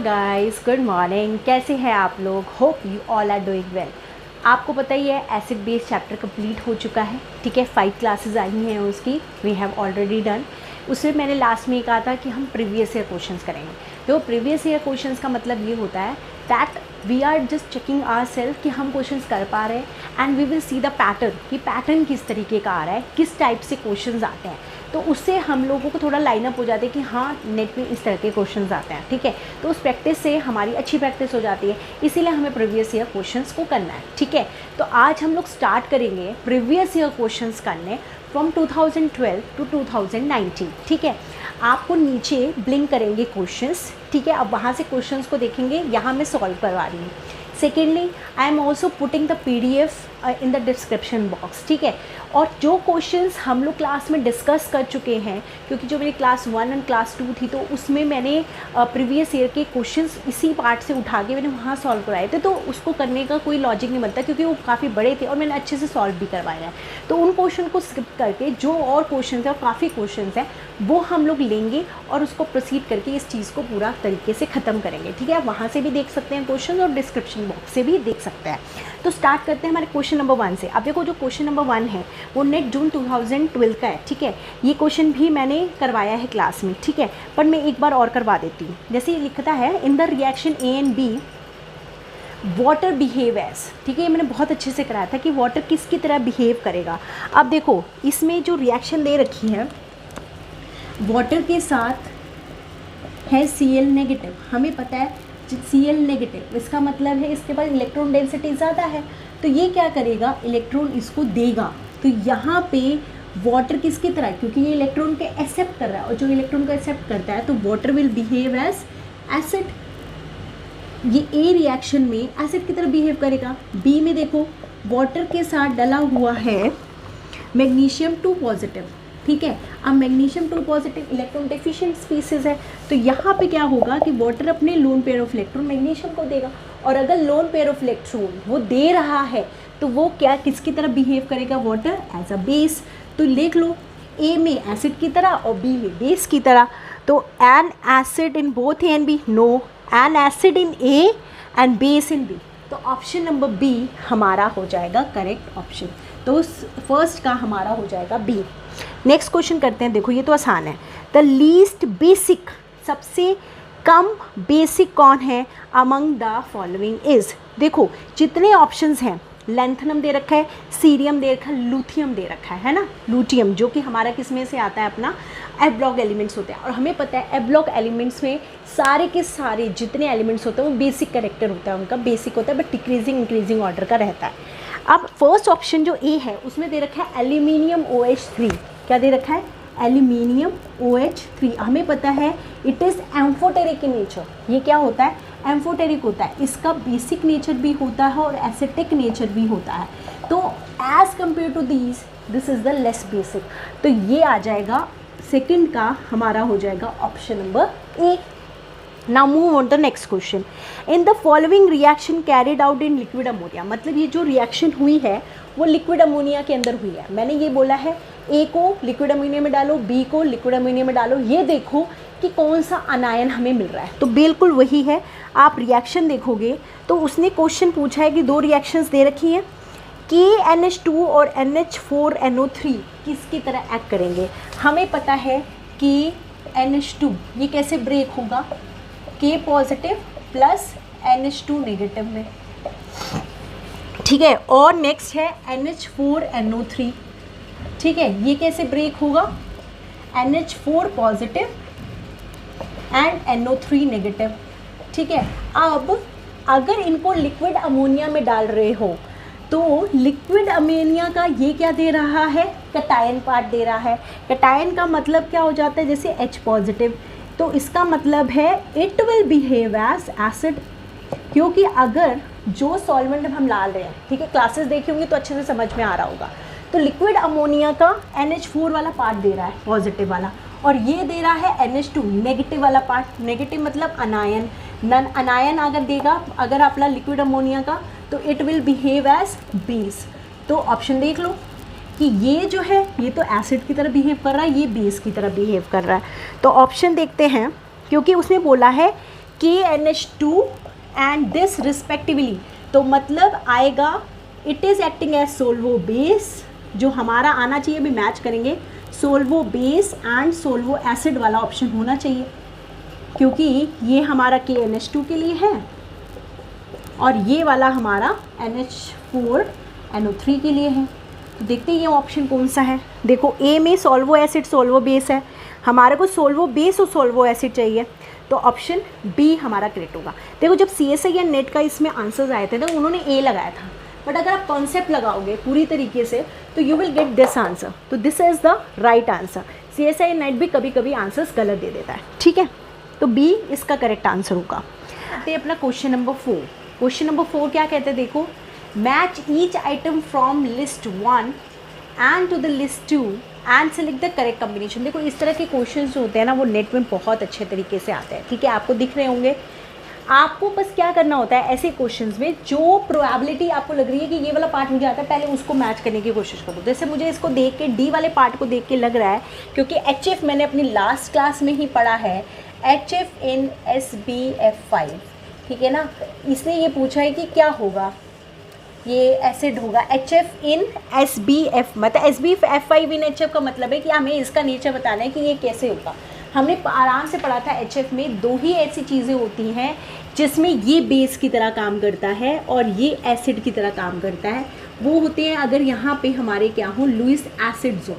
Guys, good morning. कैसे हैं आप लोग? Hope you all are doing well. आपको पता ही है एसिड बेस चैप्टर कंप्लीट हो चुका है, ठीक है। 5 क्लासेस आई हैं उसकी, वी हैव ऑलरेडी डन। उसमें मैंने लास्ट में कहा था कि हम प्रीवियस ईयर क्वेश्चंस करेंगे। तो प्रीवियस ईयर क्वेश्चंस का मतलब ये होता है that we are just checking our self कि हम क्वेश्चंस कर पा रहे हैं, and we will see the pattern कि पैटर्न किस तरीके का आ रहा है, किस टाइप से क्वेश्चंस आते हैं। तो उससे हम लोगों को थोड़ा लाइनअप हो जाता है कि हाँ नेट में इस तरह के क्वेश्चंस आते हैं, ठीक है। तो उस प्रैक्टिस से हमारी अच्छी प्रैक्टिस हो जाती है, इसीलिए हमें प्रीवियस ईयर क्वेश्चंस को करना है, ठीक है। तो आज हम लोग स्टार्ट करेंगे प्रीवियस ईयर क्वेश्चंस करने फ्रॉम 2012 टू 2019, ठीक है। आपको नीचे ब्लिंक करेंगे क्वेश्चंस, ठीक है। अब वहाँ से क्वेश्चंस को देखेंगे, यहाँ मैं सॉल्व करवा रही हूँ। Secondly I am also putting the PDF in the description box, ठीक है। और जो क्वेश्चंस हम लोग क्लास में डिस्कस कर चुके हैं, क्योंकि जो मेरी क्लास 1 एंड क्लास 2 थी, तो उसमें मैंने प्रीवियस ईयर के क्वेश्चंस इसी पार्ट से उठा के मैंने वहाँ सॉल्व कराए थे। तो उसको करने का कोई लॉजिक नहीं बनता, क्योंकि वो काफ़ी बड़े थे और मैंने अच्छे से सॉल्व भी करवाया है। तो उन क्वेश्चन को स्किप करके जो और क्वेश्चन हैं, और काफ़ी क्वेश्चन हैं, वो हम लोग लेंगे और उसको प्रोसीड करके इस चीज़ को पूरा तरीके से ख़त्म करेंगे, ठीक है। आप वहाँ से भी देख सकते हैं क्वेश्चन और डिस्क्रिप्शन बॉक्स से भी देख सकते हैं। तो स्टार्ट करते हैं हमारे क्वेश्चन नंबर 1 से। अब देखो, जो क्वेश्चन नंबर 1 है वो नेट जून 2012 का है, ठीक है। ये क्वेश्चन भी मैंने करवाया है क्लास में, ठीक है, पर मैं एक बार और करवा देती हूँ। जैसे ये लिखता है, in the reaction A and B water behave as, ठीक है। ये मैंने बहुत अच्छे से कराया था कि वाटर किसकी तरह बिहेव करेगा। अब देखो, इसमें जो रिएक्शन दे रखी है, वाटर के साथ है Cl नेगेटिव। हमें पता है Cl नेगेटिव, इसका मतलब है इसके पास इलेक्ट्रॉन डेंसिटी ज़्यादा है, तो ये क्या करेगा, इलेक्ट्रॉन इसको देगा। तो यहाँ पे वाटर किसकी तरह, क्योंकि ये इलेक्ट्रॉन के एक्सेप्ट कर रहा है, और जो इलेक्ट्रॉन को एक्सेप्ट करता है तो water will behave as acid. ये A रिएक्शन में एसिड की तरह बिहेव करेगा। B में देखो, वाटर के साथ डला हुआ है मैग्नीशियम 2 पॉजिटिव, ठीक है। अब magnesium 2 positive electron deficient species है, तो यहाँ पे क्या होगा कि वाटर अपने lone pair of electron magnesium को देगा। और अगर लोन पेयर ऑफ इलेक्ट्रॉन वो दे रहा है, तो वो क्या किसकी तरह बिहेव करेगा, वाटर एज अ बेस। तो लिख लो, A में एसिड की तरह और B में बेस की तरह। तो an acid in both A and B, no, an acid in A and base in B। तो ऑप्शन नंबर B हमारा हो जाएगा करेक्ट ऑप्शन। तो फर्स्ट का हमारा हो जाएगा B। नेक्स्ट क्वेश्चन करते हैं। देखो, ये तो आसान है। द लीस्ट बेसिक, सबसे कम बेसिक कौन है अमंग द फॉलोइंग इज। देखो, जितने ऑप्शंस हैं, लैंथनम दे रखा है, सीरियम दे रखा है, लूथियम दे रखा है ना, लूटियम, जो कि हमारा किस में से आता है, अपना एफ ब्लॉक एलिमेंट्स होते हैं। और हमें पता है एफ ब्लॉक एलिमेंट्स में सारे के सारे जितने एलिमेंट्स होते हैं वो बेसिक कैरेक्टर होता है, उनका बेसिक होता है, बट डिक्रीजिंग इंक्रीजिंग ऑर्डर का रहता है। अब फर्स्ट ऑप्शन जो ए है, उसमें दे रखा है एल्यूमिनियम OH3। क्या दे रखा है, एल्यूमिनियम OH3। हमें पता है it is amphoteric in nature. ये क्या होता है, एम्फोटेरिक होता है। इसका बेसिक नेचर भी होता है और एसिटिक नेचर भी होता है। तो as compare to this is the less basic. तो ये आ जाएगा, सेकंड का हमारा हो जाएगा option number A. Now move on the next question. In the following reaction carried out in liquid ammonia, मतलब ये जो रिएक्शन हुई है वो लिक्विड अमोनिया के अंदर हुई है। मैंने ये बोला है A को लिक्विड अमोनिया में डालो, B को लिक्विड अमोनिया में डालो, ये देखो कि कौन सा अनायन हमें मिल रहा है। तो बिल्कुल वही है। आप रिएक्शन देखोगे तो उसने क्वेश्चन पूछा है कि 2 रिएक्शंस दे रखी हैं, KNH2 और NH4NO3 किसकी तरह एक्ट करेंगे। हमें पता है कि NH2 ये कैसे ब्रेक होगा, K positive plus NH2 negative में, ठीक है। और नेक्स्ट है NH4NO3, ठीक है। ये कैसे ब्रेक होगा, NH4 positive and NO3 negative, ठीक है। अब अगर इनको लिक्विड अमोनिया में डाल रहे हो, तो लिक्विड अमोनिया का ये क्या दे रहा है, कटायन पार्ट दे रहा है। कटायन का मतलब क्या हो जाता है, जैसे H पॉजिटिव, तो इसका मतलब है it will behave as acid. क्योंकि अगर जो सॉल्वेंट हम डाल रहे हैं, ठीक है, क्लासेस देखी होंगी तो अच्छे से समझ में आ रहा होगा। तो लिक्विड अमोनिया का NH4 वाला पार्ट दे रहा है, पॉजिटिव वाला, और ये दे रहा है NH2 नेगेटिव वाला पार्ट। नेगेटिव मतलब अनायन, नन अनायन अगर देगा अगर आपला लिक्विड अमोनिया का, तो it will behave as base. तो ऑप्शन देख लो कि ये जो है ये तो एसिड की तरह बिहेव कर रहा है, ये बेस की तरह बिहेव कर रहा है। तो ऑप्शन देखते हैं, क्योंकि उसने बोला है KNH2 एंड दिस रिस्पेक्टिवली। तो मतलब आएगा it is acting as solvo base, जो हमारा आना चाहिए, भी मैच करेंगे, solvo base and solvo acid वाला ऑप्शन होना चाहिए, क्योंकि ये हमारा KNH2 के लिए है और ये वाला हमारा NH4NO3 के लिए है। तो देखते हैं ये ऑप्शन कौन सा है। देखो ए में सोल्वो एसिड सोल्वो बेस है, हमारे को सोल्वो बेस और सोल्वो एसिड चाहिए, तो ऑप्शन बी हमारा करेक्ट होगा। देखो जब CSI या नेट का इसमें आंसर्स आए थे तो उन्होंने ए लगाया था, बट अगर आप कॉन्सेप्ट लगाओगे पूरी तरीके से तो you will get this answer. तो this is the right answer. CSI net भी कभी कभी आंसर्स गलत दे देता है, ठीक है। तो बी इसका करेक्ट आंसर होगा। आते अपना क्वेश्चन नंबर 4। क्वेश्चन नंबर 4 क्या कहते हैं, देखो, match each item from list 1 and to the list 2 and select the correct combination. देखो इस तरह के क्वेश्चन जो होते हैं ना वो नेट में बहुत अच्छे तरीके से आते हैं, ठीक है, आपको दिख रहे होंगे। आपको बस क्या करना होता है ऐसे क्वेश्चंस में, जो प्रोबेबिलिटी आपको लग रही है कि ये वाला पार्ट मुझे आता है, पहले उसको मैच करने की कोशिश करो। जैसे मुझे इसको देख के डी वाले पार्ट को देख के लग रहा है, क्योंकि HF मैंने अपनी लास्ट क्लास में ही पढ़ा है, HF in SbF5, ठीक है ना। इसने ये पूछा है कि क्या होगा, ये एसिड होगा HF in SbF, मतलब SbF5 in HF का मतलब है कि हमें इसका नेचर बताना है कि ये कैसे होगा। हमने आराम से पढ़ा था HF में दो ही ऐसी चीज़ें होती हैं जिसमें ये बेस की तरह काम करता है और ये एसिड की तरह काम करता है। वो होते हैं अगर यहाँ पे हमारे क्या हो, लुईस एसिड्स हो,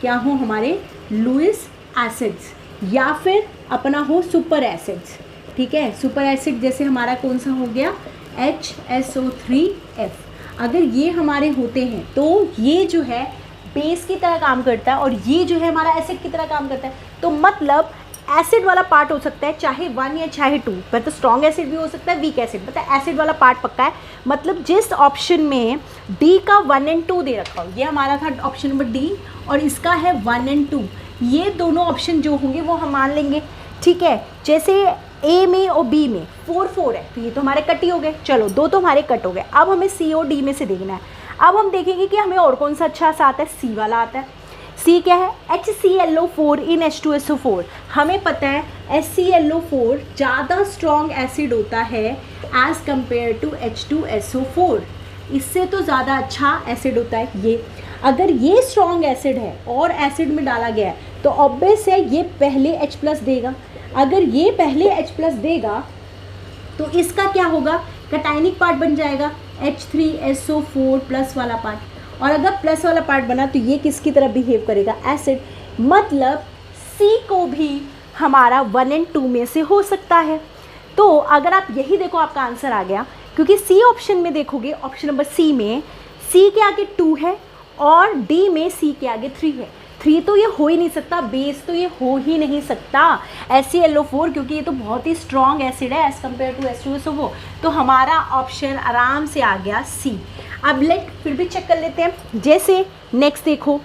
क्या हो हमारे लुईस एसिड्स, या फिर अपना हो सुपर एसिड्स, ठीक है। सुपर एसिड जैसे हमारा कौन सा हो गया, HSO3F। अगर ये हमारे होते हैं तो ये जो है बेस की तरह काम करता है और ये जो है हमारा एसिड की तरह काम करता है। तो मतलब एसिड वाला पार्ट हो सकता है चाहे 1 या चाहे 2, मतलब स्ट्रॉन्ग एसिड भी हो सकता है, वीक एसिड, मतलब एसिड वाला पार्ट पक्का है। मतलब जिस ऑप्शन में डी का 1 और 2 दे रखा हो, ये हमारा था ऑप्शन नंबर डी और इसका है 1 और 2, ये दोनों ऑप्शन जो होंगे वो हम मान लेंगे, ठीक है। जैसे ए में और बी में 4 है तो ये तो हमारे कट ही हो गए, चलो 2 तो हमारे कट हो गए। अब हमें सी और डी में से देखना है। अब हम देखेंगे कि हमें और कौन सा अच्छा सा आता है, सी वाला आता है। सी क्या है, HClO4 in H2SO4। हमें पता है HClO4 ज़्यादा स्ट्रॉन्ग एसिड होता है एज़ कम्पेयर टू H2SO4, इससे तो ज़्यादा अच्छा एसिड होता है ये। अगर ये स्ट्रॉन्ग एसिड है और एसिड में डाला गया है तो ऑब्वियस है ये पहले H+ देगा। अगर ये पहले H+ देगा तो इसका क्या होगा, कैटायनिक पार्ट बन जाएगा H3SO4+ वाला पार्ट, और अगर प्लस वाला पार्ट बना तो ये किसकी तरह बिहेव करेगा, एसिड। मतलब सी को भी हमारा 1 और 2 में से हो सकता है। तो अगर आप यही देखो आपका आंसर आ गया, क्योंकि सी ऑप्शन में देखोगे, ऑप्शन नंबर सी में सी के आगे 2 है और डी में सी के आगे 3 है। 3 तो ये हो ही नहीं सकता, बेस तो ये हो ही नहीं सकता HClO4, क्योंकि ये तो बहुत ही स्ट्रॉन्ग एसिड है एज़ कम्पेयर टू H2SO4। तो हमारा ऑप्शन आराम से आ गया सी। अब लेट फिर भी चेक कर लेते हैं। जैसे नेक्स्ट देखो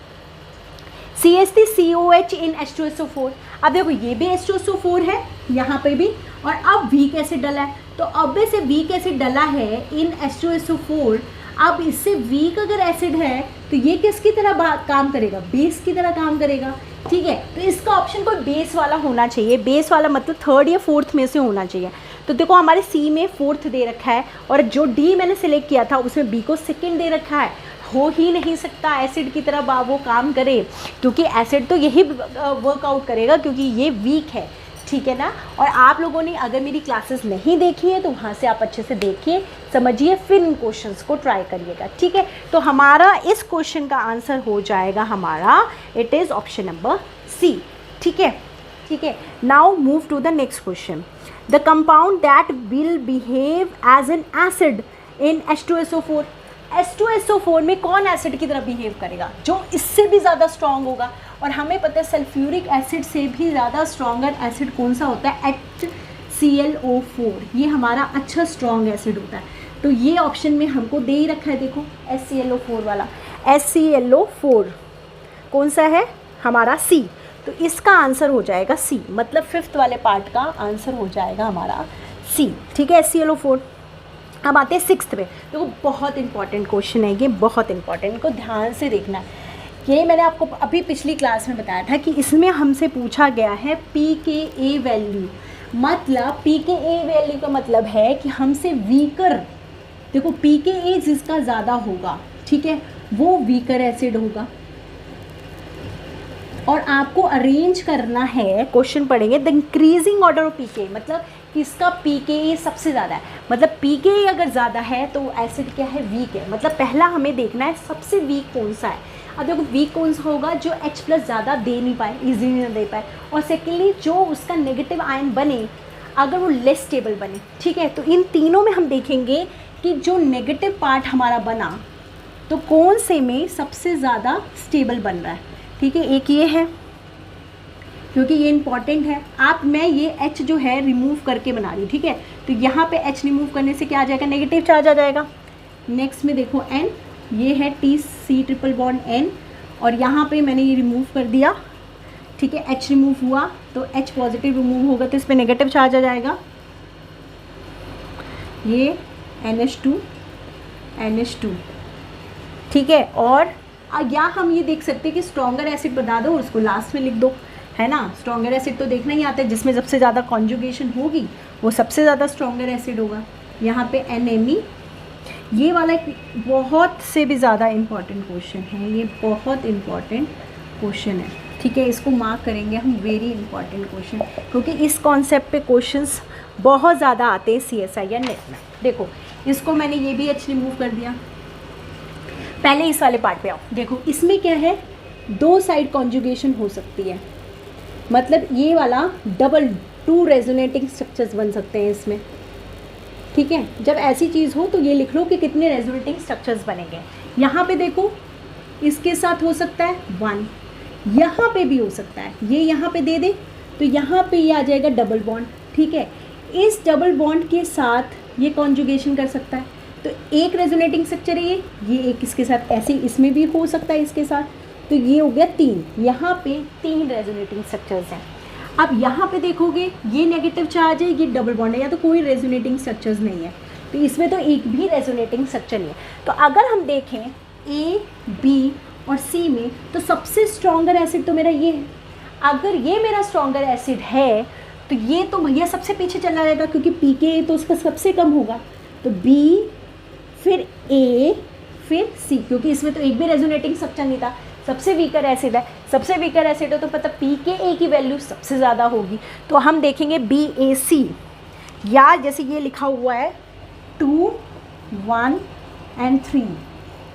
CH3COH इन H2SO4। अब देखो ये भी H2SO4 है यहाँ पे भी, और अब वीक एसिड डला है, तो अब से वीक एसिड डला है इन H2SO4। अब इससे वीक अगर एसिड है तो ये किसकी तरह काम करेगा, बेस की तरह काम करेगा, ठीक है। तो इसका ऑप्शन कोई बेस वाला होना चाहिए, बेस वाला मतलब 3rd या 4th में से होना चाहिए। तो देखो हमारे सी में 4th दे रखा है और जो डी मैंने सिलेक्ट किया था उसमें बी को 2nd दे रखा है। हो ही नहीं सकता एसिड की तरह वो काम करे, क्योंकि एसिड तो यही वर्कआउट करेगा क्योंकि ये वीक है, ठीक है ना। और आप लोगों ने अगर मेरी क्लासेस नहीं देखी है तो वहाँ से आप अच्छे से देखिए, समझिए, फिर इन क्वेश्चंस को ट्राई करिएगा, ठीक है। तो हमारा इस क्वेश्चन का आंसर हो जाएगा हमारा, it is option number C, ठीक है, ठीक है। Now move to the next question. The compound that will behave as an acid in H2SO4। H2SO4 में कौन एसिड की तरह बिहेव करेगा, जो इससे भी ज़्यादा स्ट्रॉन्ग होगा। और हमें पता है सल्फ्यूरिक एसिड से भी ज़्यादा स्ट्रॉन्गर एसिड कौन सा होता है, HClO4। ये हमारा अच्छा स्ट्रॉन्ग एसिड होता है। तो ये ऑप्शन में हमको दे ही रखा है, देखो HClO4 वाला। HClO4 कौन सा है हमारा, सी। तो इसका आंसर हो जाएगा सी, मतलब 5th वाले पार्ट का आंसर हो जाएगा हमारा सी, ठीक है, HClO4। अब आते हैं 6th पे। देखो बहुत इंपॉर्टेंट क्वेश्चन है ये, बहुत इंपॉर्टेंट, इनको ध्यान से देखना है। ये मैंने आपको अभी पिछली क्लास में बताया था कि इसमें हमसे पूछा गया है pKa वैल्यू, मतलब pKa वैल्यू का मतलब है कि हमसे वीकर, देखो pKa जिसका ज़्यादा होगा, ठीक है, वो वीकर एसिड होगा। और आपको अरेंज करना है, क्वेश्चन पढ़ेंगे the increasing order of pKa, मतलब किसका pKa सबसे ज़्यादा है, मतलब pKa अगर ज़्यादा है तो एसिड क्या है, वीक है। मतलब पहला हमें देखना है सबसे वीक कौन सा है। अब देखो वीक कौन सा होगा, जो H+ ज़्यादा दे नहीं पाए, इजीली ना दे पाए, और सेकेंडली जो उसका नेगेटिव आयन बने अगर वो लेस स्टेबल बने, ठीक है। तो इन तीनों में हम देखेंगे कि जो नेगेटिव पार्ट हमारा बना तो कौन से में सबसे ज़्यादा स्टेबल बन रहा है, ठीक है। एक ये है, क्योंकि ये इंपॉर्टेंट है। मैं ये H जो है रिमूव करके बना रही हूँ, ठीक है। तो यहाँ पे H रिमूव करने से क्या आ जाएगा, नेगेटिव चार्ज आ जाएगा। नेक्स्ट में देखो N, ये है TC ट्रिपल बॉन्ड N, और यहाँ पे मैंने ये रिमूव कर दिया, ठीक है। H रिमूव हुआ तो H पॉजिटिव रिमूव होगा तो इस पर नेगेटिव चार्ज आ जाएगा। ये NH2, ठीक है। और या हम ये देख सकते हैं कि स्ट्रॉन्गर एसिड बता दो और उसको लास्ट में लिख दो, है ना। स्ट्रॉन्गर एसिड तो देखना ही आता है, जिसमें सबसे ज़्यादा कॉन्जुगेशन होगी वो सबसे ज़्यादा स्ट्रॉन्गर एसिड होगा। यहाँ पे NMe, ये वाला एक बहुत से भी ज़्यादा इम्पॉर्टेंट क्वेश्चन है, ये बहुत इम्पॉर्टेंट क्वेश्चन है, ठीक है। इसको मार्क करेंगे हम, वेरी इंपॉर्टेंट क्वेश्चन, क्योंकि इस कॉन्सेप्ट पे क्वेश्चंस बहुत ज़्यादा आते हैं CSI या नेट में। देखो इसको मैंने ये भी H रिमूव कर दिया। पहले इस वाले पार्ट पे आओ, देखो इसमें क्या है, 2 साइड कॉन्जुगेशन हो सकती है, मतलब ये वाला डबल 2 रेजोनेटिंग स्ट्रक्चर्स बन सकते हैं इसमें, ठीक है। जब ऐसी चीज़ हो तो ये लिख लो कि कितने रेजोनेटिंग स्ट्रक्चर्स बनेंगे। यहाँ पे देखो इसके साथ हो सकता है 1, यहाँ पे भी हो सकता है, ये यहाँ पे दे दे तो यहाँ पे ये आ जाएगा डबल बॉन्ड, ठीक है। इस डबल बॉन्ड के साथ ये कॉन्जुगेशन कर सकता है, तो एक रेजोनेटिंग स्ट्रक्चर है ये एक इसके साथ, ऐसे इसमें भी हो सकता है इसके साथ, तो ये हो गया 3, यहाँ पे 3 रेजोनेटिंग स्ट्रक्चर्स हैं। अब यहाँ पे देखोगे ये नेगेटिव चार्ज है, ये डबल बॉन्ड है, या तो कोई रेजोनेटिंग स्ट्रक्चर्स नहीं है, तो इसमें तो एक भी रेजोनेटिंग स्ट्रक्चर नहीं है। तो अगर हम देखें A, B और C में, तो सबसे स्ट्रॉन्गर एसिड तो मेरा ये है। अगर ये मेरा स्ट्रॉन्गर एसिड है तो ये तो भैया सबसे पीछे चला जाएगा, क्योंकि pKa तो उसका सबसे कम होगा, तो B फिर A फिर C, क्योंकि इसमें तो एक भी रेजोनेटिंग स्ट्रक्चर नहीं था, सबसे वीकर एसिड है। सबसे वीकर एसिड है तो पता pKa की वैल्यू सबसे ज़्यादा होगी, तो हम देखेंगे BAC, या जैसे ये लिखा हुआ है 2, 1 and 3,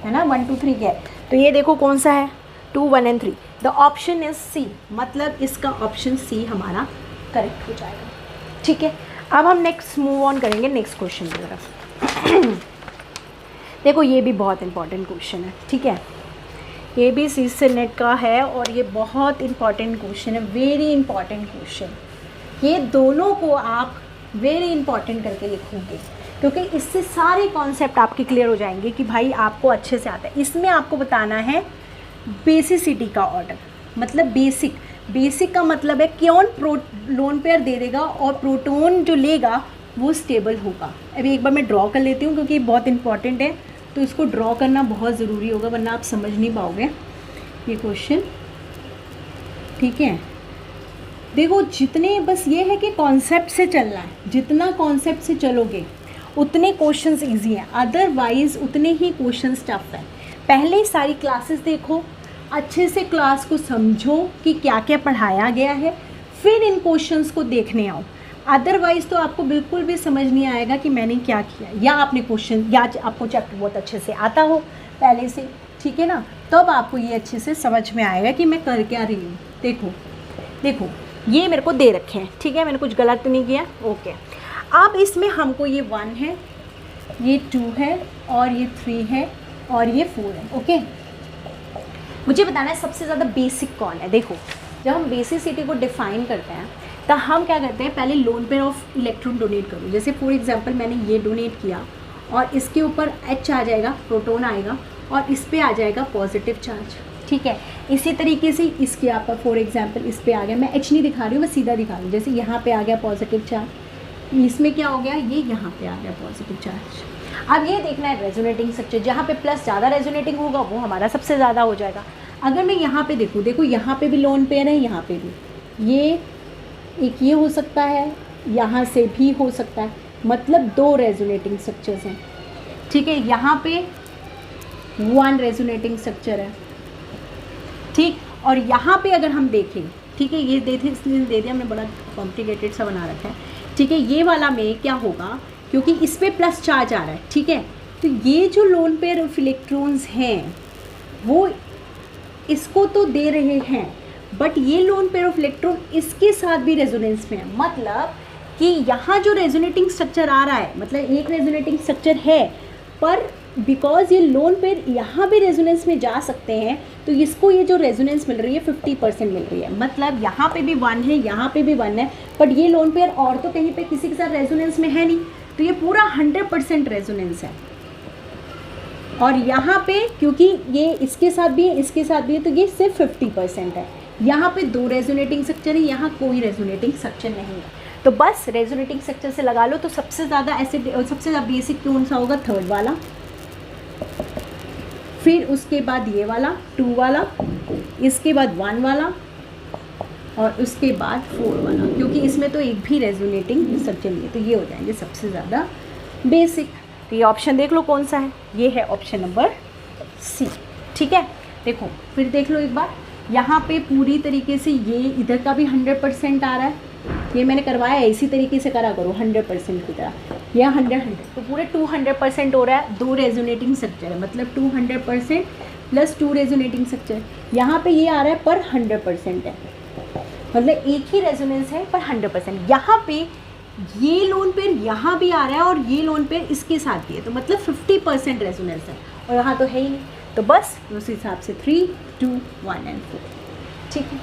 है ना, 1 2 3 क्या है, तो ये देखो कौन सा है 2 1 and 3, the option is C, मतलब इसका ऑप्शन C हमारा करेक्ट हो जाएगा, ठीक है। अब हम नेक्स्ट मूव ऑन करेंगे नेक्स्ट क्वेश्चन की तरफ। देखो ये भी बहुत इंपॉर्टेंट क्वेश्चन है, ठीक है, ये भी सी से नेट का है और ये बहुत इंपॉर्टेंट क्वेश्चन है, वेरी इंपॉर्टेंट क्वेश्चन। ये दोनों को आप वेरी इंपॉर्टेंट करके लिखोगे, क्योंकि इससे सारे कॉन्सेप्ट आपके क्लियर हो जाएंगे कि भाई आपको अच्छे से आता है। इसमें आपको बताना है बेसिसिटी का ऑर्डर, मतलब बेसिक का मतलब है कौन लोन पेयर दे देगा और प्रोटॉन जो लेगा वो स्टेबल होगा। अभी एक बार मैं ड्रॉ कर लेती हूँ, क्योंकि बहुत इंपॉर्टेंट है, तो इसको ड्रॉ करना बहुत ज़रूरी होगा, वरना आप समझ नहीं पाओगे ये क्वेश्चन, ठीक है। देखो जितने, बस ये है कि कॉन्सेप्ट से चलना है, जितना कॉन्सेप्ट से चलोगे उतने क्वेश्चंस इजी हैं, अदरवाइज़ उतने ही क्वेश्चंस टफ हैं। पहले सारी क्लासेस देखो, अच्छे से क्लास को समझो कि क्या क्या पढ़ाया गया है, फिर इन क्वेश्चंस को देखने आओ। अदरवाइज़ तो आपको बिल्कुल भी समझ नहीं आएगा कि मैंने क्या किया, या आपने क्वेश्चन, या आपको चैप्टर बहुत अच्छे से आता हो पहले से, ठीक है ना, तब आपको ये अच्छे से समझ में आएगा कि मैं कर क्या रही हूँ। देखो ये मेरे को दे रखे हैं, ठीक है, मैंने कुछ गलत नहीं किया, ओके। अब इसमें हमको ये 1 है, ये 2 है, और ये 3 है, और ये 4 है, ओके। मुझे बताना है सबसे ज़्यादा बेसिक कौन है। देखो जब हम बेसिसिटी को डिफ़ाइन करते हैं तो हम क्या करते हैं, पहले lone pair of electron donate करो। जैसे फॉर एग्जांपल मैंने ये डोनेट किया और इसके ऊपर H आ जाएगा, प्रोटॉन आएगा, और इस पे आ जाएगा पॉजिटिव चार्ज, ठीक है। इसी तरीके से इसके आपका फॉर एग्जांपल इस पे आ गया, मैं H नहीं दिखा रही हूँ, मैं सीधा दिखा रही हूँ। जैसे यहाँ पे आ गया पॉजिटिव चार्ज, इसमें क्या हो गया, ये यहाँ पे आ गया पॉजिटिव चार्ज। अब ये देखना है रेजोनेटिंग स्ट्रक्चर, जहाँ पे प्लस ज़्यादा रेजोनेटिंग होगा वो हमारा सबसे ज़्यादा हो जाएगा। अगर मैं यहाँ पे देखो यहाँ पे भी लोन पेयर है, यहाँ पे भी ये एक ये हो सकता है, यहाँ से भी हो सकता है, मतलब 2 रेजोनेटिंग स्ट्रक्चर्स हैं, ठीक है। यहाँ पे 1 रेजोनेटिंग स्ट्रक्चर है, ठीक। और यहाँ पे अगर हम देखें, ठीक है, ये देते इसलिए दे दिया हमने, बड़ा कॉम्प्लिकेटेड सा बना रखा है, ठीक है। ये वाला में क्या होगा, क्योंकि इस पर प्लस चार्ज आ रहा है, ठीक है, तो ये जो लोन पेयर ऑफ इलेक्ट्रॉन्स हैं वो इसको तो दे रहे हैं, बट ये लोन पेयर ऑफ इलेक्ट्रॉन इसके साथ भी रेजोनेंस में है। मतलब कि यहाँ जो रेजोनेटिंग स्ट्रक्चर आ रहा है, मतलब एक रेजोनेटिंग स्ट्रक्चर है, पर बिकॉज ये लोन पेयर यहाँ भी रेजोनेंस में जा सकते हैं, तो इसको ये जो रेजोनेंस मिल रही है 50% मिल रही है। मतलब यहाँ पे भी 1 है, यहाँ पे भी 1 है, बट ये लोन पेयर और तो कहीं पे किसी के साथ रेजोनेंस में है नहीं, तो ये पूरा 100% रेजोनेंस है। और यहाँ पे क्योंकि ये इसके साथ भी है, इसके साथ भी है, तो ये सिर्फ 50% है। यहाँ पे 2 रेजोनेटिंग स्ट्रक्चर है, यहाँ कोई रेजोनेटिंग स्ट्रक्चर नहीं है। तो बस रेजोनेटिंग स्ट्रक्चर से लगा लो। तो सबसे ज़्यादा एसिड, सबसे ज़्यादा बेसिक कौन सा होगा, 3rd वाला, फिर उसके बाद ये वाला 2 वाला, इसके बाद 1 वाला, और उसके बाद 4 वाला, क्योंकि इसमें तो एक भी रेजोनेटिंग स्ट्रक्चर नहीं है, तो ये हो जाएंगे सबसे ज़्यादा बेसिक। तो ये ऑप्शन देख लो कौन सा है, ये है ऑप्शन नंबर सी, ठीक है। देखो फिर देख लो एक बार, यहाँ पे पूरी तरीके से ये इधर का भी 100% आ रहा है, ये मैंने करवाया है, इसी तरीके से करा करो 100% की तरह, यह 100 तो पूरे 200% हो रहा है। 2 रेजोनेटिंग स्ट्रक्चर है, मतलब 200% प्लस 2 रेजोनेटिंग स्ट्रक्चर। यहाँ पे ये आ रहा है पर 100% है, मतलब एक ही रेजोनेंस है पर 100%। यहाँ पे ये लोन पेयर यहाँ भी आ रहा है और ये लोन पेयर इसके साथ भी है, तो मतलब 50% रेजोनेंस है, और यहाँ तो है ही नहीं। तो बस उस हिसाब से 3, 2, 1 and 4, ठीक है।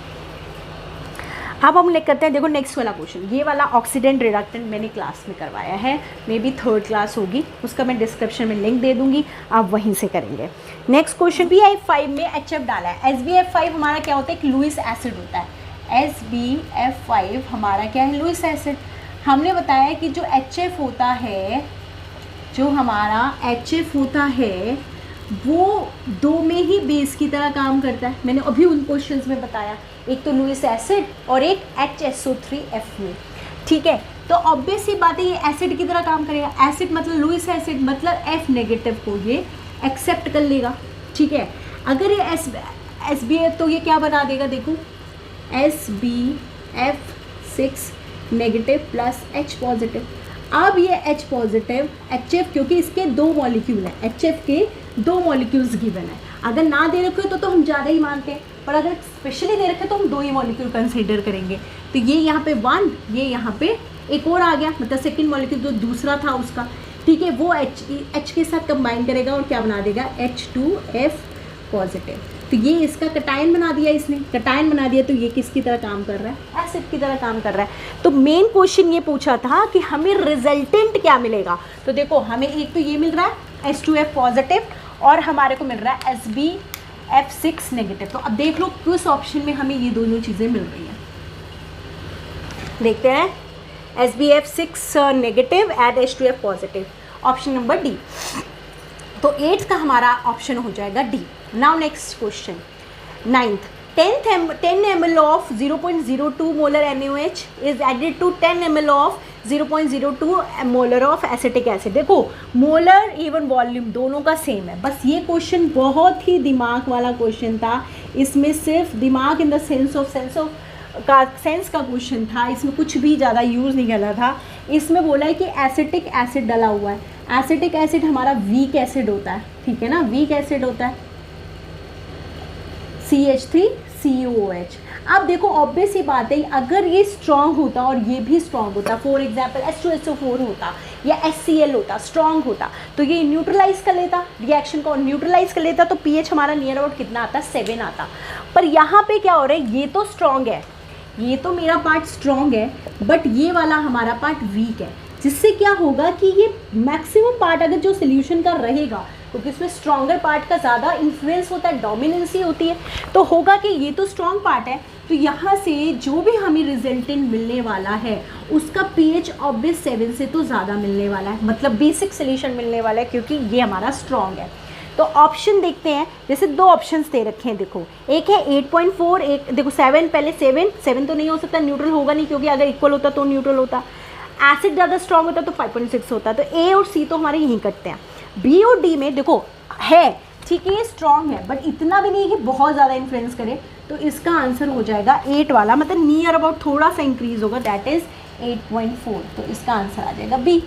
अब हम लेकर करते हैं, देखो नेक्स्ट वाला क्वेश्चन, ये वाला ऑक्सीडेंट रिडक्टेंट मैंने क्लास में करवाया है, मे बी 3rd क्लास होगी, उसका मैं डिस्क्रिप्शन में लिंक दे दूंगी, आप वहीं से करेंगे। नेक्स्ट क्वेश्चन, SbF5 में HF डाला है। SbF5 हमारा क्या होता है, एक लुईस एसिड होता है। SbF5 हमारा क्या है, लुईस एसिड। हमने बताया कि जो HF होता है, जो हमारा HF होता है वो 2 में ही बेस की तरह काम करता है। मैंने अभी उन क्वेश्चंस में बताया, एक तो लुईस एसिड और एक HSO3F में, ठीक है। तो ऑब्वियस सी बात है ये एसिड की तरह काम करेगा। एसिड मतलब लुईस एसिड, मतलब F नेगेटिव को ये एक्सेप्ट कर लेगा, ठीक है। अगर ये SbF तो ये क्या बना देगा, देखो SbF6 negative plus H positive. अब ये H पॉजिटिव HF, क्योंकि इसके 2 मॉलिक्यूल हैं, HF के 2 मॉलिक्यूल्स गिवन है। अगर ना दे रखे हो तो हम ज़्यादा ही मानते हैं, पर अगर स्पेशली दे रखे तो हम 2 ही मॉलिक्यूल कंसीडर करेंगे। तो ये यहाँ पे 1, ये यहाँ पे एक और आ गया, मतलब सेकेंड मॉलिक्यूल जो दूसरा था उसका, ठीक है, वो H के साथ कंबाइन करेगा और क्या बना देगा, H2F पॉजिटिव। तो ये इसका कटायन बना दिया, इसने कटायन बना दिया, तो ये किसकी तरह काम कर रहा है, एसिड की तरह काम कर रहा है। तो मेन क्वेश्चन ये पूछा था कि हमें रिजल्टेंट क्या मिलेगा। तो देखो हमें एक तो ये मिल रहा है H2F पॉजिटिव, और हमारे को मिल रहा है SbF6 नेगेटिव। तो अब देख लो किस ऑप्शन में हमें ये दोनों चीज़ें मिल रही हैं, देखते हैं। SbF6 negative and H2F positive, option number D. तो 8th का हमारा ऑप्शन हो जाएगा D. Now next question 9th, 10 ml of 0.02 molar NaOH is added to 10 ml of 0.02 molar of acetic acid। देखो मोलर एवं वॉल्यूम दोनों का सेम है, बस ये क्वेश्चन बहुत ही दिमाग वाला क्वेश्चन था। इसमें सिर्फ दिमाग इन द सेंस ऑफ का क्वेश्चन था, इसमें कुछ भी ज़्यादा यूज़ नहीं करना था। इसमें बोला है कि एसिटिक एसिड डला हुआ है। एसिटिक एसिड हमारा वीक एसिड होता है, ठीक है ना, वीक एसिड होता है CH3COOH। अब देखो ऑब्वियस ही बात है, अगर ये स्ट्रॉन्ग होता और ये भी स्ट्रॉन्ग होता, फॉर एग्जांपल H2SO4 होता या HCl होता, स्ट्रॉन्ग होता, तो ये न्यूट्रलाइज कर लेता, रिएक्शन को न्यूट्रलाइज कर लेता, तो pH हमारा नियर अबाउट कितना आता, 7 आता। पर यहाँ पे क्या हो रहा है, ये तो स्ट्रॉन्ग है, ये तो मेरा पार्ट स्ट्रॉन्ग है, बट ये वाला हमारा पार्ट वीक है, जिससे क्या होगा कि ये मैक्सिमम पार्ट अगर जो सोल्यूशन का रहेगा, क्योंकि इसमें स्ट्रॉन्गर पार्ट का ज़्यादा इन्फ्लुएंस होता है, डोमिनेंसी होती है, तो होगा कि ये तो स्ट्रॉन्ग पार्ट है, तो यहाँ से जो भी हमें रिजल्टेंट मिलने वाला है उसका pH ऑब्वियस 7 से तो ज़्यादा मिलने वाला है, मतलब बेसिक सोल्यूशन मिलने वाला है, क्योंकि ये हमारा स्ट्रॉन्ग है। तो ऑप्शन देखते हैं, जैसे 2 ऑप्शंस दे रखे हैं, देखो एक है 8.4, एक देखो 7, पहले 7 तो नहीं हो सकता, न्यूट्रल होगा नहीं, क्योंकि अगर इक्वल होता तो न्यूट्रल होता। एसिड ज़्यादा स्ट्रॉन्ग होता है तो 5.6 होता है। तो ए और सी तो हमारे यहीं कटते हैं। बी और डी में देखो है, ठीक है, ये स्ट्रॉन्ग है बट इतना भी नहीं है कि बहुत ज़्यादा इन्फ्लुएंस करे। तो इसका आंसर हो जाएगा 8 वाला, मतलब नियर अबाउट थोड़ा सा इंक्रीज होगा, दैट इज़ 8.4। तो इसका आंसर आ जाएगा बी।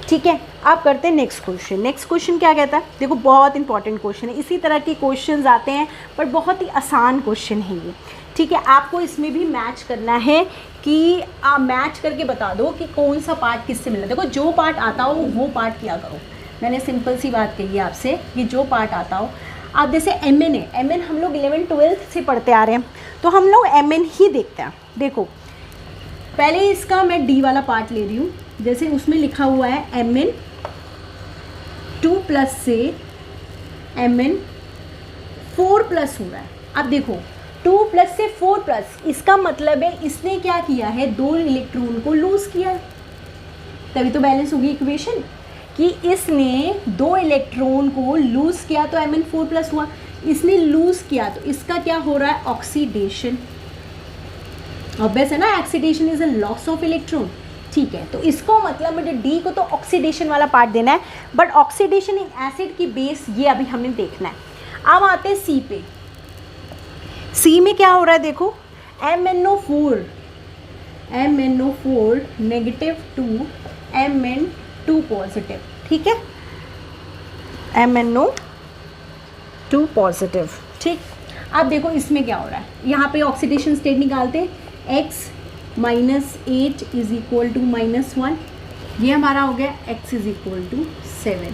ठीक है, आप करते हैं नेक्स्ट क्वेश्चन। नेक्स्ट क्वेश्चन क्या कहता है, देखो बहुत इंपॉर्टेंट क्वेश्चन है, इसी तरह के क्वेश्चंस आते हैं पर बहुत ही आसान क्वेश्चन है ये। ठीक है, आपको इसमें भी मैच करना है कि आप मैच करके बता दो कि कौन सा पार्ट किससे मिला। देखो जो पार्ट आता हो वो पार्ट किया करो। मैंने सिंपल सी बात कही है आपसे कि जो पार्ट आता हो, आप जैसे एम एन है, एम एन हम लोग 11th-12th से पढ़ते आ रहे हैं तो हम लोग एम एन ही देखते हैं। देखो पहले इसका मैं डी वाला पार्ट ले रही हूँ, जैसे उसमें लिखा हुआ है एम एन 2+ से एम एन 4+ हो रहा है। अब देखो 2+ से 4+, इसका मतलब है इसने क्या किया है, 2 इलेक्ट्रॉन को लूज़ किया है, तभी तो बैलेंस होगी इक्वेशन कि इसने 2 इलेक्ट्रॉन को लूज़ किया तो Mn 4+ हुआ। इसने लूज़ किया तो इसका क्या हो रहा है, ऑक्सीडेशन। ऑब्वियस है ना, oxidation is a loss of electron. ठीक है, तो इसको मतलब मुझे डी को तो ऑक्सीडेशन वाला पार्ट देना है, बट ऑक्सीडेशन इन एसिड की बेस ये अभी हमें देखना है। अब आते हैं सी पे। सी में क्या हो रहा है, देखो MnO4 -2 Mn2 पॉजिटिव। ठीक है, MnO2 पॉजिटिव। ठीक, अब देखो इसमें क्या हो रहा है, यहाँ पे ऑक्सीडेशन स्टेट निकालते हैं, x -8 = -1, ये हमारा हो गया x = 7।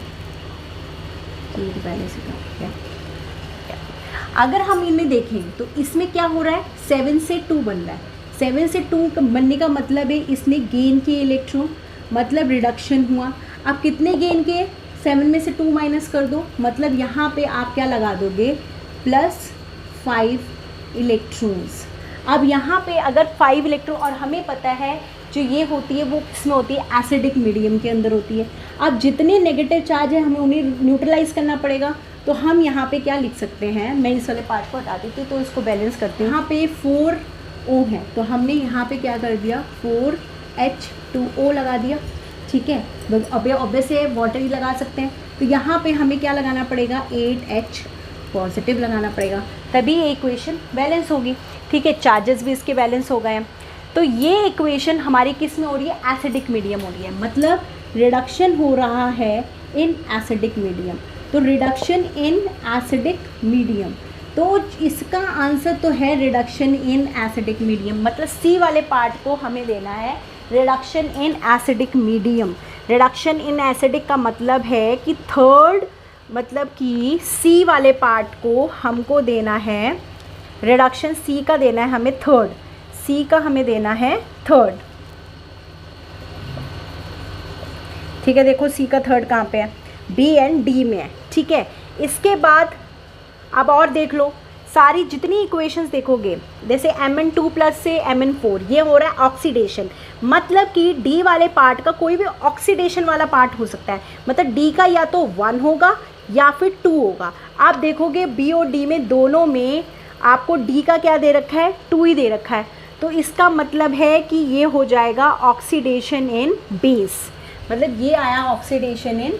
ये पहले से क्या, अगर हम इनमें देखें तो इसमें क्या हो रहा है, 7 से 2 बन रहा है। 7 से 2 बनने का मतलब है इसने गेन किए इलेक्ट्रॉन, मतलब रिडक्शन हुआ। अब कितने गेन किए, 7 में से 2 माइनस कर दो, मतलब यहाँ पे आप क्या लगा दोगे, +5 इलेक्ट्रॉन्स। अब यहाँ पे अगर 5 इलेक्ट्रॉन, और हमें पता है जो ये होती है वो किसमें होती है, एसिडिक मीडियम के अंदर होती है। अब जितने नेगेटिव चार्ज है हमें उन्हें न्यूट्रलाइज करना पड़ेगा। तो हम यहाँ पे क्या लिख सकते हैं, मैं इस वाले पार्ट को हटा देती हूँ तो इसको बैलेंस करते हैं। यहाँ पे 4O है तो हमने यहाँ पे क्या कर दिया, 4H2O लगा दिया। ठीक है, अब ऑब्वियस है वाटर ही लगा सकते हैं, तो यहाँ पे हमें क्या लगाना पड़ेगा, 8H पॉजिटिव लगाना पड़ेगा, तभी ये इक्वेशन बैलेंस होगी। ठीक है, चार्जेस भी इसके बैलेंस हो गए हैं। तो ये इक्वेशन हमारी किस में हो रही है, एसिडिक मीडियम हो रही है, मतलब रिडक्शन हो रहा है इन एसिडिक मीडियम। तो रिडक्शन इन एसिडिक मीडियम, तो इसका आंसर तो है रिडक्शन इन एसिडिक मीडियम, मतलब सी वाले पार्ट को हमें देना है reduction in acidic medium. Reduction in acidic का मतलब है कि थर्ड, मतलब कि सी वाले पार्ट को हमको देना है रिडक्शन, सी का देना है हमें थर्ड, सी का हमें देना है थर्ड। ठीक है, देखो सी का थर्ड कहाँ पे है, बी एंड डी में है। ठीक है, इसके बाद अब और देख लो, सारी जितनी इक्वेशंस देखोगे, जैसे Mn2+ से Mn4, ये हो रहा है ऑक्सीडेशन, मतलब कि डी वाले पार्ट का कोई भी ऑक्सीडेशन वाला पार्ट हो सकता है, मतलब डी का या तो 1 होगा या फिर 2 होगा। आप देखोगे बी और डी में दोनों में आपको डी का क्या दे रखा है, 2 ही दे रखा है। तो इसका मतलब है कि ये हो जाएगा ऑक्सीडेशन इन बेस, मतलब ये आया ऑक्सीडेशन इन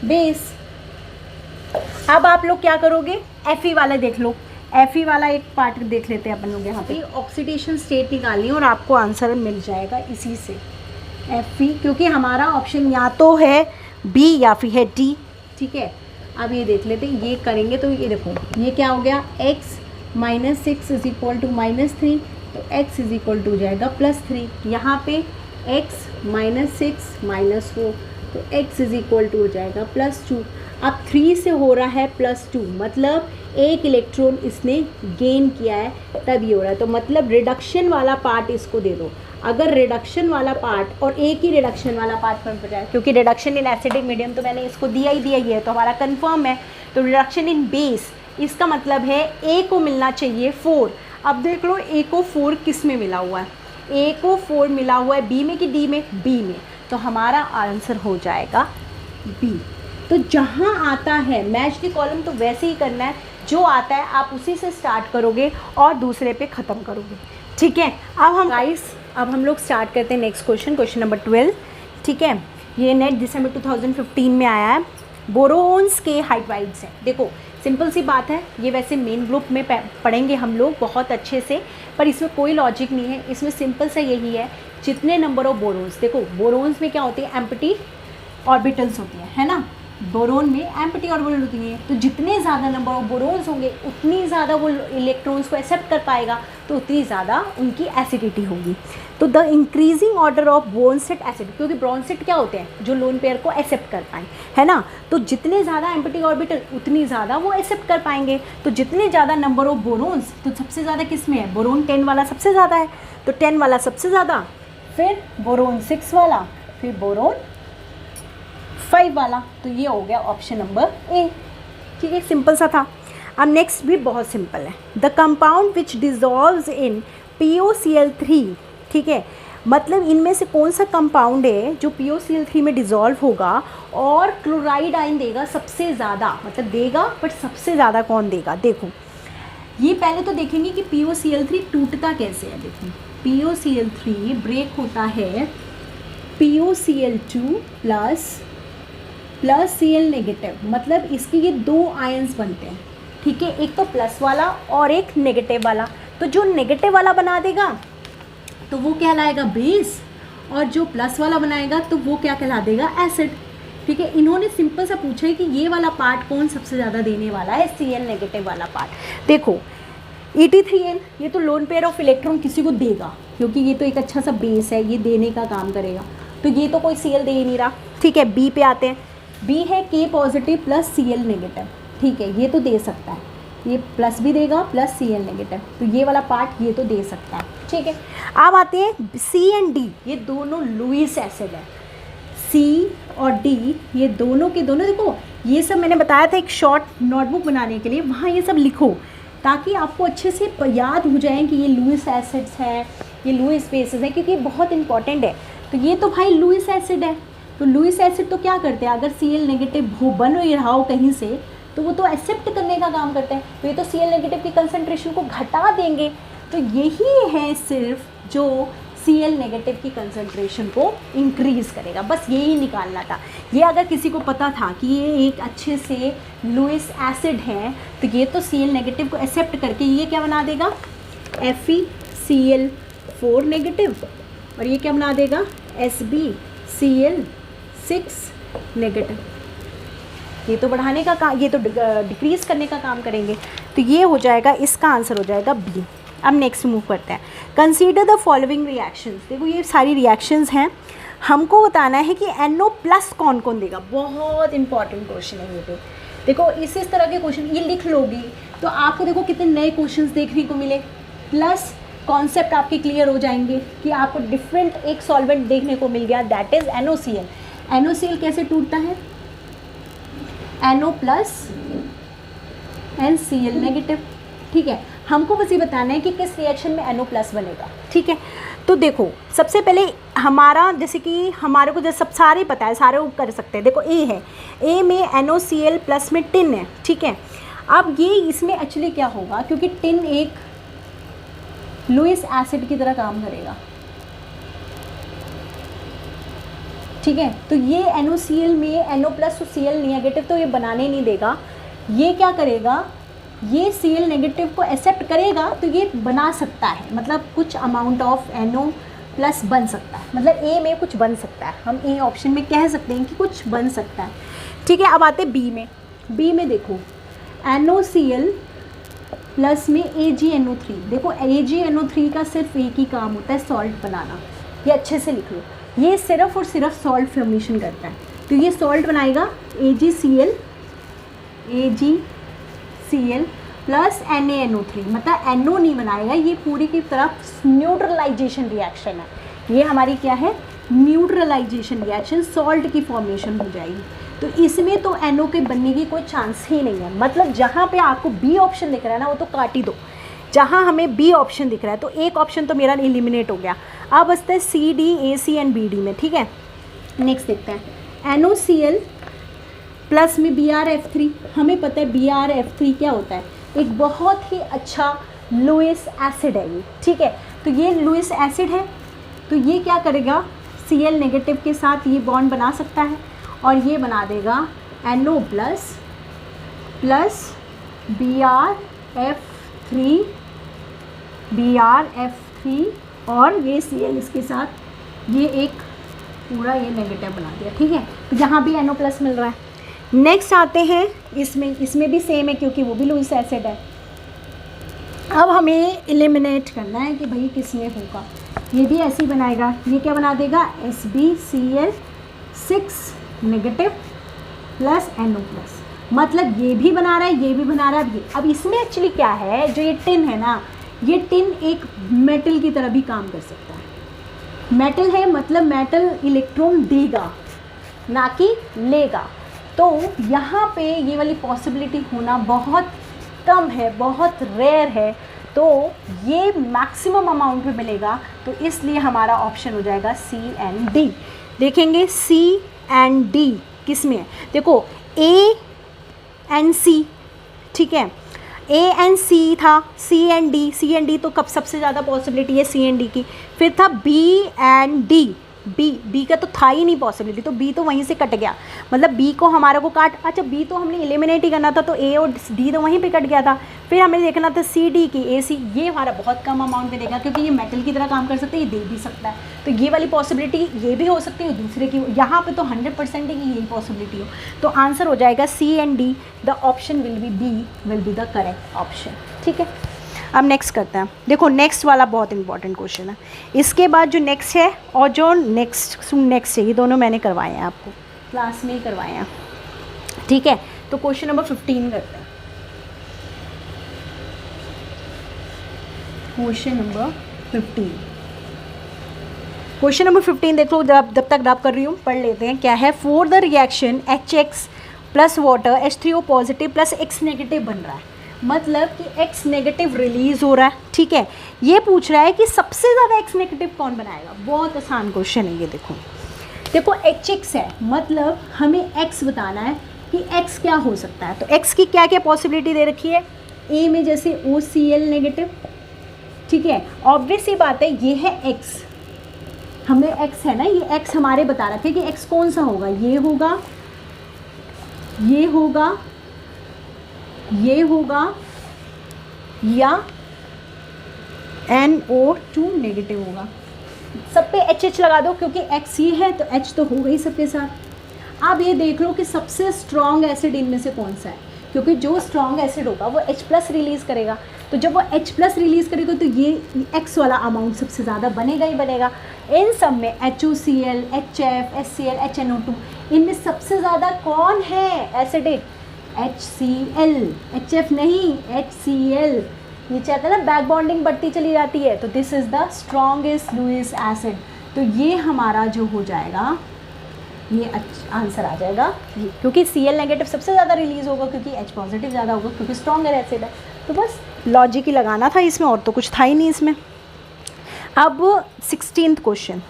बेस। अब आप लोग क्या करोगे, Fe वाला देख लो, Fe वाला एक पार्ट देख लेते हैं अपन लोग। यहाँ पे ऑक्सीडेशन स्टेट निकालनी है और आपको आंसर मिल जाएगा इसी से, Fe, क्योंकि हमारा ऑप्शन या तो है बी या फिर है डी। ठीक है, अब ये देख लेते हैं, ये करेंगे तो ये देखो ये क्या हो गया, x -6 = -3, तो x हो जाएगा +3। यहाँ पे x -6 -4, तो x हो जाएगा +2। अब 3 से हो रहा है +2, मतलब 1 इलेक्ट्रॉन इसने गेन किया है तब ये हो रहा है। तो मतलब रिडक्शन वाला पार्ट इसको दे दो। अगर रिडक्शन वाला पार्ट और एक ही रिडक्शन वाला पार्ट पर बचाए, क्योंकि रिडक्शन इन एसिडिक मीडियम तो मैंने इसको दिया ही है, तो हमारा कंफर्म है। तो रिडक्शन इन बेस, इसका मतलब है ए को मिलना चाहिए 4। अब देख लो ए को 4 किस में मिला हुआ है, ए को 4 मिला हुआ है बी में कि डी में, बी में। तो हमारा आंसर हो जाएगा बी। तो जहाँ आता है मैच द कॉलम, तो वैसे ही करना है, जो आता है आप उसी से स्टार्ट करोगे और दूसरे पे ख़त्म करोगे। ठीक है, अब हम गाइस अब हम लोग स्टार्ट करते हैं नेक्स्ट क्वेश्चन नंबर 12। ठीक है, ये नेट दिसंबर 2015 में आया है। बोरोन्स के हाइड्राइड्स हैं। देखो सिंपल सी बात है, ये वैसे मेन ग्रुप में पढ़ेंगे हम लोग बहुत अच्छे से, पर इसमें कोई लॉजिक नहीं है। इसमें सिंपल सा यही है, जितने नंबर ऑफ बोरोन्स, देखो बोरोन्स में क्या होती है, एम्प्टी ऑर्बिटल्स होती है ना। बोरोन में एम्प्टी ऑर्बिटल होती है, तो जितने ज़्यादा नंबर ऑफ बोरोन्स होंगे उतनी ज़्यादा वो इलेक्ट्रॉन्स को एक्सेप्ट कर पाएगा, तो उतनी ज़्यादा उनकी एसिडिटी होगी। तो the increasing order of Bronsted acid, क्योंकि ब्रोंसेट क्या होते हैं, जो लोन पेयर को एक्सेप्ट कर पाएँ, है ना। तो जितने ज़्यादा एम्प्टी ऑर्बिटल उतनी ज़्यादा वो एक्सेप्ट कर पाएंगे। तो जितने ज़्यादा नंबर ऑफ बोरोन्स, तो सबसे ज़्यादा किस में है, बोरोन 10 वाला सबसे ज़्यादा है, तो 10 वाला सबसे ज़्यादा, फिर बोरोन 6 वाला, फिर बोरोन 5 वाला। तो ये हो गया ऑप्शन नंबर ए। ठीक है, सिंपल सा था। अब नेक्स्ट भी बहुत सिंपल है, the compound which dissolves in POCl3। ठीक है, मतलब इनमें से कौन सा कंपाउंड है जो POCl3 में डिज़ोल्व होगा और क्लोराइड आयन देगा सबसे ज़्यादा, मतलब देगा बट सबसे ज़्यादा कौन देगा। देखो ये पहले तो देखेंगे कि POCl3 टूटता कैसे है। देखो POCl3 ब्रेक होता है POCl2 प्लस Cl नेगेटिव, मतलब इसके ये दो आयंस बनते हैं। ठीक है, एक तो प्लस वाला और एक नेगेटिव वाला। तो जो नेगेटिव वाला बना देगा तो वो कहलाएगा बेस, और जो प्लस वाला बनाएगा तो वो क्या कहला देगा, एसिड। ठीक है, इन्होंने सिंपल सा पूछा है कि ये वाला पार्ट कौन सबसे ज़्यादा देने वाला है, Cl नेगेटिव वाला पार्ट। देखो ET3N ये तो लोन पेयर ऑफ इलेक्ट्रॉन किसी को देगा, क्योंकि ये तो एक अच्छा सा बेस है, ये देने का काम करेगा। तो ये तो कोई Cl दे ही नहीं रहा। ठीक है, बी पे आते हैं। बी है K positive plus Cl negative. ठीक है, ये तो दे सकता है, ये प्लस भी देगा प्लस Cl नेगेटिव, तो ये वाला पार्ट ये तो दे सकता है। ठीक है, अब आते हैं C एंड D, ये दोनों लुईस एसिड है। C और D ये दोनों के दोनों, देखो ये सब मैंने बताया था एक शॉर्ट नोटबुक बनाने के लिए, वहाँ ये सब लिखो ताकि आपको अच्छे से याद हो जाए कि ये लुईस एसिड्स हैं, ये लुईस बेसिस है, क्योंकि ये बहुत इंपॉर्टेंट है। तो ये तो भाई लुईस एसिड है, तो लुईस एसिड तो क्या करते हैं, अगर Cl नेगेटिव हो बन ही रहा हो कहीं से, तो वो तो एक्सेप्ट करने का काम करते हैं। तो ये तो Cl नेगेटिव की कंसंट्रेशन को घटा देंगे। तो यही है सिर्फ जो Cl नेगेटिव की कंसंट्रेशन को इंक्रीज़ करेगा, बस यही निकालना था। ये अगर किसी को पता था कि ये एक अच्छे से लुईस एसिड है, तो ये तो Cl नेगेटिव को एक्सेप्ट करके ये क्या बना देगा, FeCl4 नेगेटिव, और ये क्या बना देगा, SbCl6 नेगेटिव। ये तो बढ़ाने का काम, ये तो डिक्रीज़ करने का काम करेंगे। तो ये हो जाएगा, इसका आंसर हो जाएगा बी। अब नेक्स्ट मूव करते हैं, कंसीडर द फॉलोइंग रिएक्शंस। देखो ये सारी रिएक्शंस हैं, हमको बताना है कि NO+ कौन कौन देगा। बहुत इंपॉर्टेंट क्वेश्चन है ये। देखो इस तरह के क्वेश्चन ये लिख लोगी तो आपको देखो कितने नए क्वेश्चंस देखने को मिले, प्लस कॉन्सेप्ट आपके क्लियर हो जाएंगे कि आपको डिफरेंट एक सॉल्वेंट देखने को मिल गया, दैट इज़ NOCl। NOCl कैसे टूटता है, NO+ एंड Cl नेगेटिव। ठीक है, हमको बस ये बताना है कि किस रिएक्शन में NO+ बनेगा। ठीक है, तो देखो सबसे पहले हमारा, जैसे कि हमारे को जैसे सब सारे पता है, सारे कर सकते हैं। देखो A है, A में NOCl+ में टिन है। ठीक है, अब ये इसमें एक्चुअली क्या होगा, क्योंकि टिन एक लुईस एसिड की तरह काम करेगा। ठीक है, तो ये NOCl में NO+ और Cl नेगेटिव तो ये बनाने नहीं देगा। ये क्या करेगा, ये Cl नेगेटिव को एक्सेप्ट करेगा, तो ये बना सकता है, मतलब कुछ अमाउंट ऑफ NO+ बन सकता है, मतलब A में कुछ बन सकता है। हम A ऑप्शन में कह सकते हैं कि कुछ बन सकता है। ठीक है, अब आते B में। B में देखो NOCl+ में AgNO3। देखो AgNO3 का सिर्फ एक ही काम होता है, सॉल्ट बनाना। ये अच्छे से लिख लो, ये सिर्फ और सिर्फ सॉल्ट फॉर्मेशन करता है। तो ये सॉल्ट बनाएगा AgCl प्लस NaNO3, मतलब NO नहीं बनाएगा, ये पूरी की तरफ न्यूट्रलाइजेशन रिएक्शन है। ये हमारी क्या है, न्यूट्रलाइजेशन रिएक्शन, सॉल्ट की फॉर्मेशन हो जाएगी। तो इसमें तो NO के बनने की कोई चांस ही नहीं है। मतलब जहाँ पे आपको B ऑप्शन दिख रहा है ना, वो तो काट ही दो। जहाँ हमें B ऑप्शन दिख रहा है तो एक ऑप्शन तो मेरा एलिमिनेट हो गया। अब बचते हैं C, D, AC and BD में। ठीक है, नेक्स्ट देखते हैं NOCl+ में BrF3। हमें पता है BrF3 क्या होता है, एक बहुत ही अच्छा लुईस एसिड है ये। ठीक है, तो ये लुईस एसिड है, तो ये क्या करेगा, Cl नेगेटिव के साथ ये बॉन्ड बना सकता है और ये बना देगा NO प्लस BrF3 और ये Cl इसके साथ ये एक पूरा ये नेगेटिव बना दिया, ठीक है। तो यहाँ भी NO प्लस मिल रहा है। नेक्स्ट आते हैं इसमें भी सेम है क्योंकि वो भी लुईस एसिड है। अब हमें एलिमिनेट करना है कि भाई किस में होगा। ये भी ऐसे ही बनाएगा, ये क्या बना देगा SbCl6 negative plus NO plus, मतलब ये भी बना रहा है, ये भी बना रहा है। अब इसमें एक्चुअली क्या है, जो ये टिन है ना, ये टिन एक मेटल की तरह भी काम कर सकता है। मेटल है मतलब मेटल इलेक्ट्रॉन देगा ना कि लेगा। तो यहाँ पे ये वाली पॉसिबिलिटी होना बहुत कम है, बहुत रेयर है। तो ये मैक्सिमम अमाउंट में मिलेगा, तो इसलिए हमारा ऑप्शन हो जाएगा C एंड D। देखेंगे C एंड D किस में है, देखो A एंड C, ठीक है, A एंड C था, C एंड D तो कब सबसे ज़्यादा पॉसिबिलिटी है C एंड D की। फिर था B एंड D, B का तो था ही नहीं पॉसिबिलिटी, तो B तो वहीं से कट गया, मतलब B को हमारे को अच्छा B तो हमने एलिमिनेट ही करना था, तो A और D तो वहीं पे कट गया था। फिर हमें देखना था C D की AC, ये हमारा बहुत कम अमाउंट में देगा क्योंकि ये मेटल की तरह काम कर सकते हैं, ये दे भी सकता है। तो ये वाली पॉसिबिलिटी ये भी हो सकती है, दूसरे की, यहाँ पे तो 100% है कि यही पॉसिबिलिटी हो। तो आंसर हो जाएगा C and D, the option will be B will be the correct option, ठीक है। अब नेक्स्ट करते हैं। देखो नेक्स्ट वाला बहुत इंपॉर्टेंट क्वेश्चन है। इसके बाद जो नेक्स्ट है और जो नेक्स्ट है, ये दोनों मैंने करवाए हैं, आपको क्लास में ही करवाए हैं, ठीक है। तो क्वेश्चन नंबर 15 करते हैं। क्वेश्चन नंबर 15 देखो, जब तक ड्रॉप कर रही हूँ पढ़ लेते हैं। क्या है, for the reaction HX plus water H3O positive plus X negative बन रहा है, मतलब कि X नेगेटिव रिलीज़ हो रहा है, ठीक है। ये पूछ रहा है कि सबसे ज़्यादा X नेगेटिव कौन बनाएगा। बहुत आसान क्वेश्चन है ये। देखो HX है, मतलब हमें X बताना है कि X क्या हो सकता है। तो X की क्या क्या पॉसिबिलिटी दे रखी है, A में जैसे OCl नेगेटिव, ठीक है, ऑब्वियस ही बात है, ये है X, हमें X है ना, ये X हमारे बता रखे कि X कौन सा होगा, ये होगा, ये होगा, ये होगा या NO2 नेगेटिव होगा। सब पे HH लगा दो क्योंकि X ही है तो H तो होगा ही सबके साथ। अब ये देख लो कि सबसे स्ट्रॉन्ग एसिड इनमें से कौन सा है, क्योंकि जो स्ट्रॉन्ग एसिड होगा वो H प्लस रिलीज़ करेगा। तो जब वो H प्लस रिलीज़ करेगा तो ये X वाला अमाउंट सबसे ज़्यादा बनेगा ही बनेगा। इन सब में HOCl, HF, HCl, HNO2, इनमें सबसे ज़्यादा कौन है एसिडिक, HCl, HF नहीं, HCl। ये चाहता है ना बैक बॉन्डिंग बढ़ती चली जाती है, तो this is the strongest Lewis acid. तो ये हमारा जो हो जाएगा, ये आंसर आ जाएगा ये, क्योंकि Cl नेगेटिव सबसे ज़्यादा रिलीज़ होगा, क्योंकि H पॉजिटिव ज़्यादा होगा, क्योंकि स्ट्रॉन्गर एसिड है। तो बस लॉजिक ही लगाना था इसमें, और तो कुछ था ही नहीं इसमें। अब 16th क्वेश्चन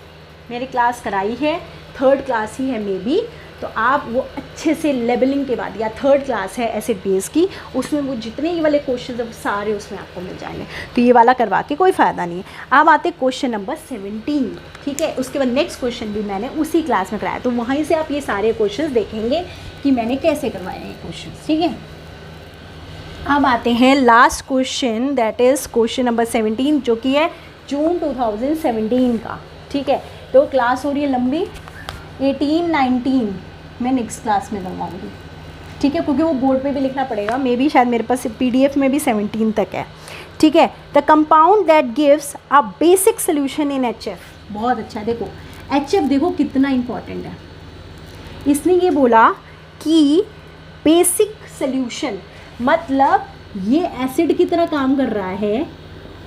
मेरी क्लास कराई है, 3rd क्लास ही है मे बी, तो आप वो अच्छे से लेबलिंग के बाद, या 3rd क्लास है एसिड बेस की, उसमें वो जितने ये वाले क्वेश्चन है सारे उसमें आपको मिल जाएंगे। तो ये वाला करवा के कोई फ़ायदा नहीं है। अब आते क्वेश्चन नंबर 17, ठीक है। उसके बाद नेक्स्ट क्वेश्चन भी मैंने उसी क्लास में कराया, तो वहीं से आप ये सारे क्वेश्चन देखेंगे कि मैंने कैसे करवाए हैं क्वेश्चन, ठीक है। अब आते हैं last question, that is question number 17, जो कि है जून 2017 का, ठीक है। तो क्लास हो रही है लंबी, 18-19 मैं नेक्स्ट क्लास में करवाऊँगी, ठीक है, क्योंकि वो बोर्ड पे भी लिखना पड़ेगा। मे बी शायद मेरे पास PDF में भी 17 तक है, ठीक है। The compound that gives a basic solution in HF, बहुत अच्छा है। देखो HF देखो कितना इम्पॉर्टेंट है। इसने ये बोला कि बेसिक सोल्यूशन, मतलब ये एसिड की तरह काम कर रहा है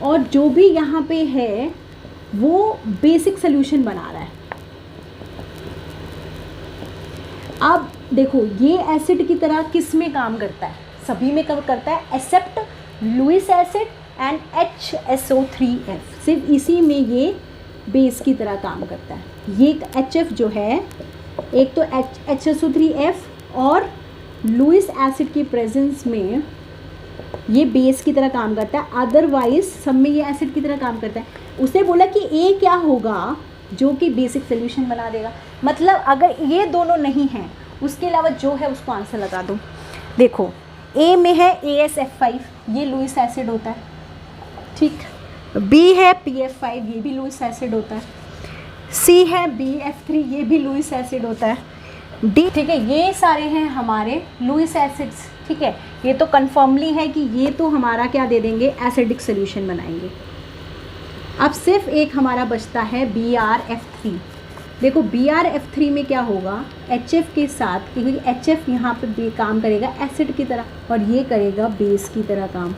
और जो भी यहाँ पे है वो बेसिक सोल्यूशन बना रहा है। अब देखो ये एसिड की तरह किस में काम करता है, सभी में काम करता है accept Lewis acid and HSO3F, सिर्फ इसी में ये बेस की तरह काम करता है। ये HF जो है, एक तो HSO3F और लुईस एसिड की प्रेजेंस में ये बेस की तरह काम करता है, अदरवाइज सब में ये एसिड की तरह काम करता है। उसने बोला कि ए क्या होगा जो कि बेसिक सोल्यूशन बना देगा, मतलब अगर ये दोनों नहीं हैं उसके अलावा जो है उसको आंसर लगा दो। देखो ए में है AsF5, ये लुईस एसिड होता है, ठीक। बी है PF5, ये भी लुईस एसिड होता है। सी है BF3, ये भी लुईस एसिड होता है। डी, ठीक है, ये सारे हैं हमारे लुईस एसिड्स, ठीक है। ये तो कन्फर्मली है कि ये तो हमारा क्या दे देंगे, एसिडिक सोल्यूशन बनाएंगे। अब सिर्फ एक हमारा बचता है BrF3। देखो BrF3 में क्या होगा, HF के साथ, क्योंकि HF यहाँ पे काम करेगा एसिड की तरह और ये करेगा बेस की तरह काम,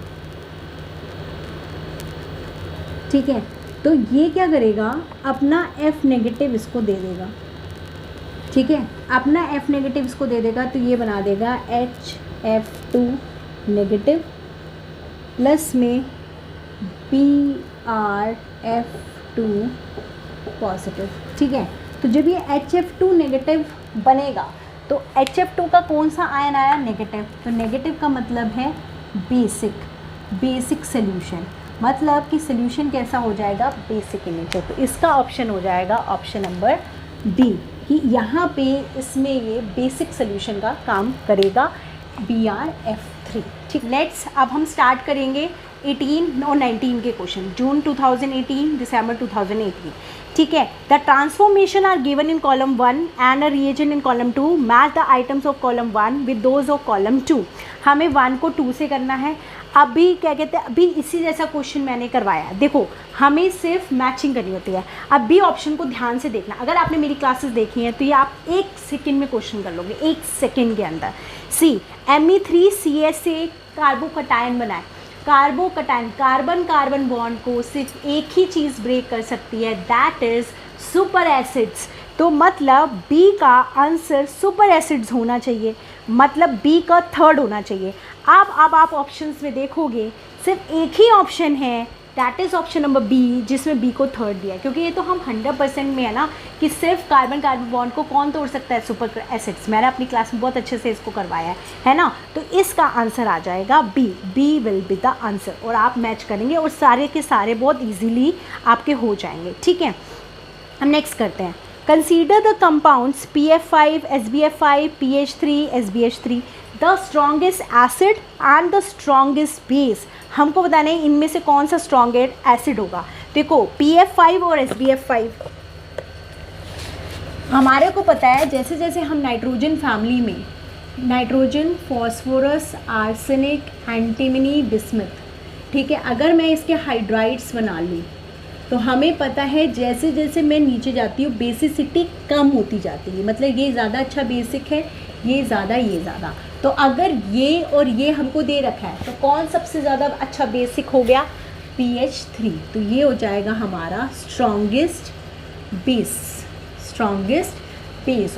ठीक है। तो ये क्या करेगा, अपना F नेगेटिव इसको दे देगा, ठीक है, अपना F नेगेटिव इसको दे देगा, तो ये बना देगा HF2 नेगेटिव प्लस में BrF2 पॉजिटिव, ठीक है। तो जब ये HF2 नेगेटिव बनेगा तो HF2 का कौन सा आयन आया, नेगेटिव, तो नेगेटिव का मतलब है बेसिक सोल्यूशन, मतलब कि सोल्यूशन कैसा हो जाएगा, बेसिक इन नेचर। तो इसका ऑप्शन हो जाएगा ऑप्शन नंबर डी, कि यहाँ पे इसमें ये बेसिक सोल्यूशन का काम करेगा BrF3, ठीक। नेक्स्ट अब हम स्टार्ट करेंगे 18 और 19 के क्वेश्चन, जून 2018, दिसंबर 2018, ठीक है। The transformation are given in column 1 and a reagent in column 2, match the items of column 1 with those of column 2। हमें 1 को 2 से करना है। अभी क्या कहते हैं, अभी इसी जैसा क्वेश्चन मैंने करवाया, देखो हमें सिर्फ मैचिंग करनी होती है। अब भी ऑप्शन को ध्यान से देखना, अगर आपने मेरी क्लासेस देखी हैं तो ये आप 1 सेकेंड में क्वेश्चन कर लोगे, 1 सेकेंड के अंदर। सी Me3CS से कार्बोकटायन बनाए, कार्बोकटायन कार्बन कार्बन बॉन्ड को सिर्फ एक ही चीज़ ब्रेक कर सकती है, दैट इज़ सुपर एसिड्स। तो मतलब बी का आंसर सुपर एसिड्स होना चाहिए, मतलब बी का थर्ड होना चाहिए। अब आप ऑप्शंस में देखोगे सिर्फ एक ही ऑप्शन है, that is option number B, जिसमें बी को थर्ड दिया है, क्योंकि ये तो हम 100% में है ना कि सिर्फ कार्बन कार्बन बॉन्ड को कौन तोड़ सकता है, सुपर एसिड्स। मैंने अपनी क्लास में बहुत अच्छे से इसको करवाया है ना। तो इसका आंसर आ जाएगा B will be the answer, और आप मैच करेंगे और सारे के सारे बहुत ईजीली आपके हो जाएंगे, ठीक है। हम नेक्स्ट करते हैं, consider the compounds PF5, SBF5, PH3, SBH3, the strongest acid and the strongest base. हमको बताना है इनमें से कौन सा स्ट्रॉन्गेस्ट एसिड होगा। देखो PF5 और SBF5 हमारे को पता है, जैसे जैसे हम नाइट्रोजन फैमिली में nitrogen, phosphorus, arsenic, antimony, bismuth, ठीक है, अगर मैं इसके हाइड्राइड्स बना लूँ तो हमें पता है जैसे जैसे मैं नीचे जाती हूँ बेसिसिटी कम होती जाती है, मतलब ये ज़्यादा अच्छा बेसिक है, ये ज़्यादा। तो अगर ये और ये हमको दे रखा है तो कौन सबसे ज़्यादा अच्छा बेसिक हो गया, PH3। तो ये हो जाएगा हमारा स्ट्रॉन्गेस्ट बेस।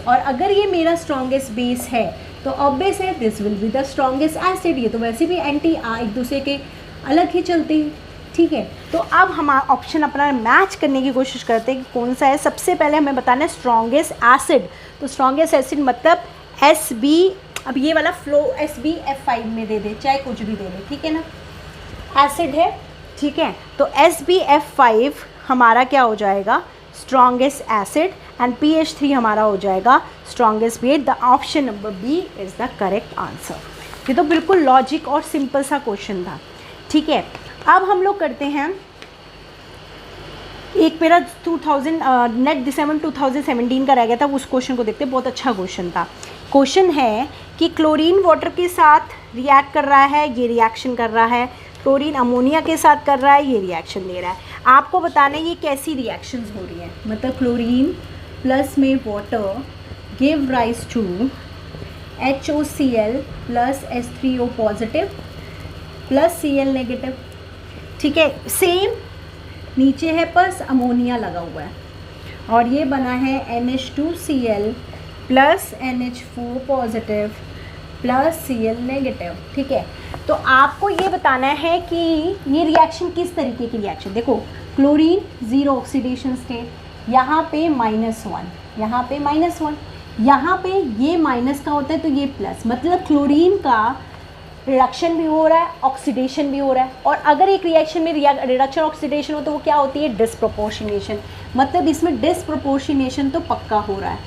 और अगर ये मेरा स्ट्रॉन्गेस्ट बेस है तो ऑब्वियस है this will be the strongest acid. ये तो वैसे भी एंटी एक दूसरे के अलग ही चलते हैं, ठीक है। तो अब हम ऑप्शन अपना मैच करने की कोशिश करते हैं कि कौन सा है। सबसे पहले हमें बताना है स्ट्रॉन्गेस्ट एसिड। तो स्ट्रॉन्गेस्ट एसिड मतलब SB, अब ये वाला फ्लो SBF5 में दे दे, चाहे कुछ भी दे दे, ठीक है ना, एसिड है, ठीक है। तो SBF5 हमारा क्या हो जाएगा, स्ट्रॉन्गेस्ट एसिड, एंड PH3 हमारा हो जाएगा strongest base. The option number B is the correct answer. ये तो बिल्कुल लॉजिक और सिंपल सा क्वेश्चन था, ठीक है। अब हम लोग करते हैं एक मेरा 2000 नेट दिसंबर 2017 का रह गया था, उस क्वेश्चन को देखते हैं, बहुत अच्छा क्वेश्चन था। क्वेश्चन है कि क्लोरीन वाटर के साथ रिएक्ट कर रहा है, ये रिएक्शन कर रहा है, क्लोरीन अमोनिया के साथ कर रहा है, ये रिएक्शन दे रहा है। आपको बताना है ये कैसी रिएक्शंस हो रही है, मतलब क्लोरीन प्लस में water give rise to HOCl plus H3O positive plus Cl negative, ठीक है। सेम नीचे है बस अमोनिया लगा हुआ है और ये बना है NH2Cl plus NH4 positive plus Cl negative, ठीक है। तो आपको ये बताना है कि ये रिएक्शन किस तरीके की रिएक्शन। देखो क्लोरीन ज़ीरो ऑक्सीडेशन स्टेट, यहाँ पे -1, यहाँ पे -1, यहाँ पे ये माइनस का होता है तो ये प्लस, मतलब क्लोरीन का रिडक्शन भी हो रहा है, ऑक्सीडेशन भी हो रहा है। और अगर एक रिएक्शन में रिडक्शन ऑक्सीडेशन हो तो वो क्या होती है, डिस्प्रोपोर्शनेशन। मतलब इसमें डिस्प्रोपोर्शनेशन तो पक्का हो रहा है,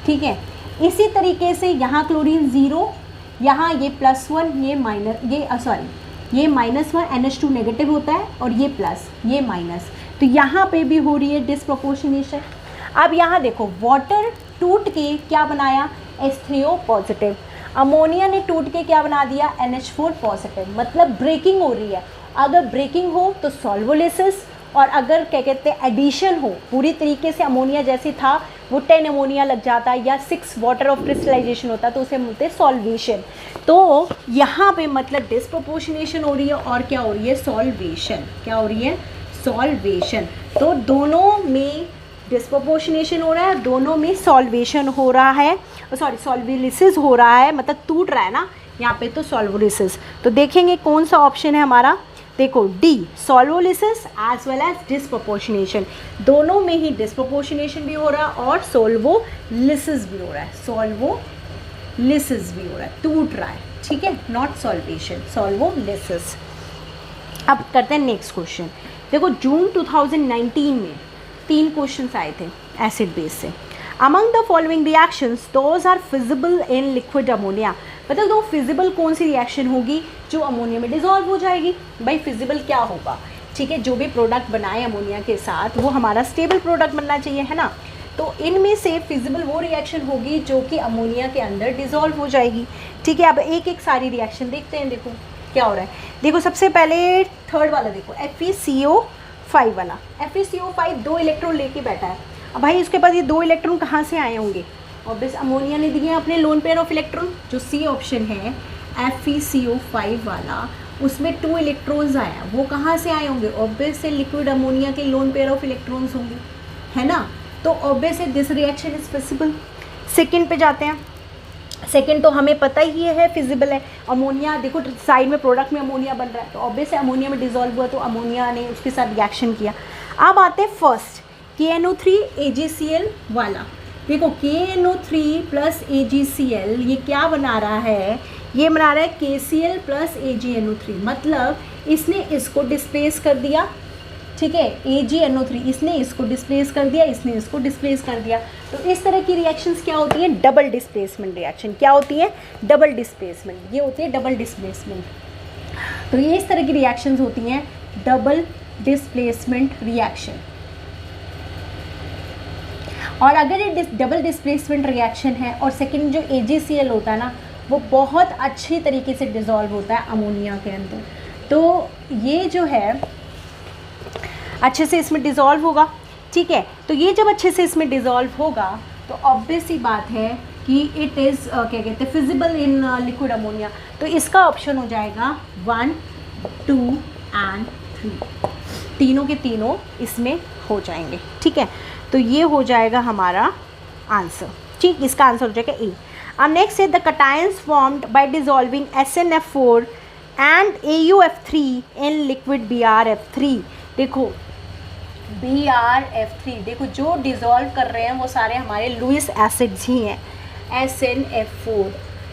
ठीक है। इसी तरीके से यहाँ क्लोरीन 0, यहाँ ये +1, ये माइनस, ये -1 NH2 नेगेटिव होता है और ये प्लस, ये माइनस, तो यहाँ पे भी हो रही है डिस्प्रोपोर्शनेशन। अब यहाँ देखो, वाटर टूट के क्या बनाया, H3O पॉजिटिव, अमोनिया ने टूट के क्या बना दिया, NH4 पॉजिटिव, मतलब ब्रेकिंग हो रही है। अगर ब्रेकिंग हो तो सॉल्वोलिसिस, और अगर क्या कहते हैं एडिशन हो, पूरी तरीके से अमोनिया जैसे था वो 10 अमोनिया लग जाता है या 6 वाटर ऑफ क्रिस्टलाइजेशन होता है तो उसे बोलते हैं सॉल्वेशन। तो यहाँ पे मतलब डिस्प्रोपोर्शनेशन हो रही है और क्या हो रही है, सॉल्वेशन। क्या हो रही है, सॉल्वेशन। तो दोनों में डिस्प्रोपोर्शनेशन हो रहा है, दोनों में सॉल्वेशन हो रहा है, सॉल्वोलिसिस हो रहा है, मतलब टूट रहा है ना यहाँ पे, तो सॉल्वोलिसिस। तो देखेंगे कौन सा ऑप्शन है हमारा, देखो D, solvolysis as well as disproportionation. दोनों में ही डिस्प्रोपोर्शनेशन भी हो रहा है और सॉल्वोलिसिस भी हो रहा है, सॉल्वोलिसिस भी हो रहा है, टूट रहा है, ठीक है, नॉट सॉल्वेशन, सॉल्वोलिसिस। अब करते हैं नेक्स्ट क्वेश्चन। देखो जून 2019 में 3 क्वेश्चंस आए थे एसिड बेस से। Among the following reactions those are feasible in liquid ammonia. मतलब तो फिजिबल कौन सी रिएक्शन होगी, जो अमोनिया में डिजॉल्व हो जाएगी। भाई फिजिबल क्या होगा, ठीक है, जो भी प्रोडक्ट बनाए अमोनिया के साथ वो हमारा स्टेबल प्रोडक्ट बनना चाहिए, है ना। तो इनमें से फिजिबल वो रिएक्शन होगी जो कि अमोनिया के अंदर डिजॉल्व हो जाएगी, ठीक है। अब एक एक सारी रिएक्शन देखते हैं, देखो क्या हो रहा है। देखो सबसे पहले थर्ड वाला देखो, FeCO5 वाला, FeCO5 2 इलेक्ट्रॉन लेके बैठा है। अब भाई उसके पास ये 2 इलेक्ट्रॉन कहाँ से आए होंगे, ऑब्वियस अमोनिया ने दिए अपने लोन पेयर ऑफ इलेक्ट्रॉन। जो सी ऑप्शन है FeCO5 वाला, उसमें 2 इलेक्ट्रॉन्स आया, वो कहाँ से आए होंगे, ऑब्वियस से लिक्विड अमोनिया के लोन पेयर ऑफ इलेक्ट्रॉन्स होंगे, है ना। तो ऑब्वियस है this reaction is feasible. Second पे जाते हैं। सेकंड तो हमें पता ही है फिजिबल है। अमोनिया देखो साइड में प्रोडक्ट में अमोनिया बन रहा है, तो ऑब्वियस है अमोनिया में डिजॉल्व हुआ तो अमोनिया ने उसके साथ रिएक्शन किया। अब आते हैं फर्स्ट KNO3 AgCl वाला। देखो KNO3 + AgCl ये क्या बना रहा है, ये बना रहा है KCl + AgNO3, मतलब इसने इसको डिस्प्लेस कर दिया, ठीक है, AgNO3 इसने इसको डिस्प्लेस कर दिया, इसने इसको डिस्प्लेस कर दिया। तो इस तरह की रिएक्शंस क्या होती हैं, डबल डिस्प्लेसमेंट रिएक्शन। क्या होती है, डबल डिस्प्लेसमेंट, ये होती है डबल डिस्प्लेसमेंट। तो ये इस तरह की रिएक्शंस होती हैं डबल डिस्प्लेसमेंट रिएक्शन। और अगर ये डबल डिस्प्लेसमेंट रिएक्शन है और सेकंड जो AgCl होता है ना, वो बहुत अच्छी तरीके से डिज़ोल्व होता है अमोनिया के अंदर, तो ये जो है अच्छे से इसमें डिज़ोल्व होगा, ठीक है। तो ये जब अच्छे से इसमें डिज़ोल्व होगा तो ऑब्वियस ही बात है कि इट इज़ क्या कहते हैं फिजिबल इन लिक्विड अमोनिया। तो इसका ऑप्शन हो जाएगा 1, 2 एंड 3, तीनों के तीनों इसमें हो जाएंगे, ठीक है। तो ये हो जाएगा हमारा आंसर, ठीक, इसका आंसर हो जाएगा ए। अब नेक्स्ट है the cations formed by dissolving SnF4 and AuF3 in liquid BrF3। देखो BrF3, देखो जो डिज़ोल्व कर रहे हैं वो सारे हमारे लुईस एसिड्स ही हैं, SnF4,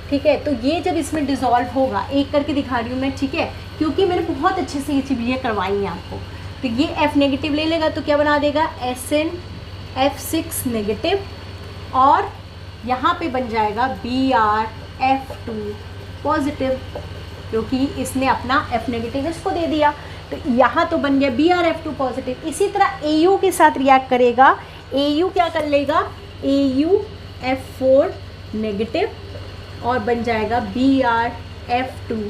ठीक है। तो ये जब इसमें डिज़ोल्व होगा, एक करके दिखा रही हूँ मैं, ठीक है, क्योंकि मैंने बहुत अच्छे से ये चीज़ें करवाई हैं आपको। तो ये F नेगेटिव ले लेगा तो क्या बना देगा SnF6 नेगेटिव, और यहाँ पे बन जाएगा BrF2 पॉजिटिव, क्योंकि इसने अपना F नेगेटिव इसको दे दिया, तो यहाँ तो बन गया BrF2 पॉजिटिव। इसी तरह Au के साथ रिएक्ट करेगा, Au क्या कर लेगा, AuF4 नेगेटिव और बन जाएगा BrF2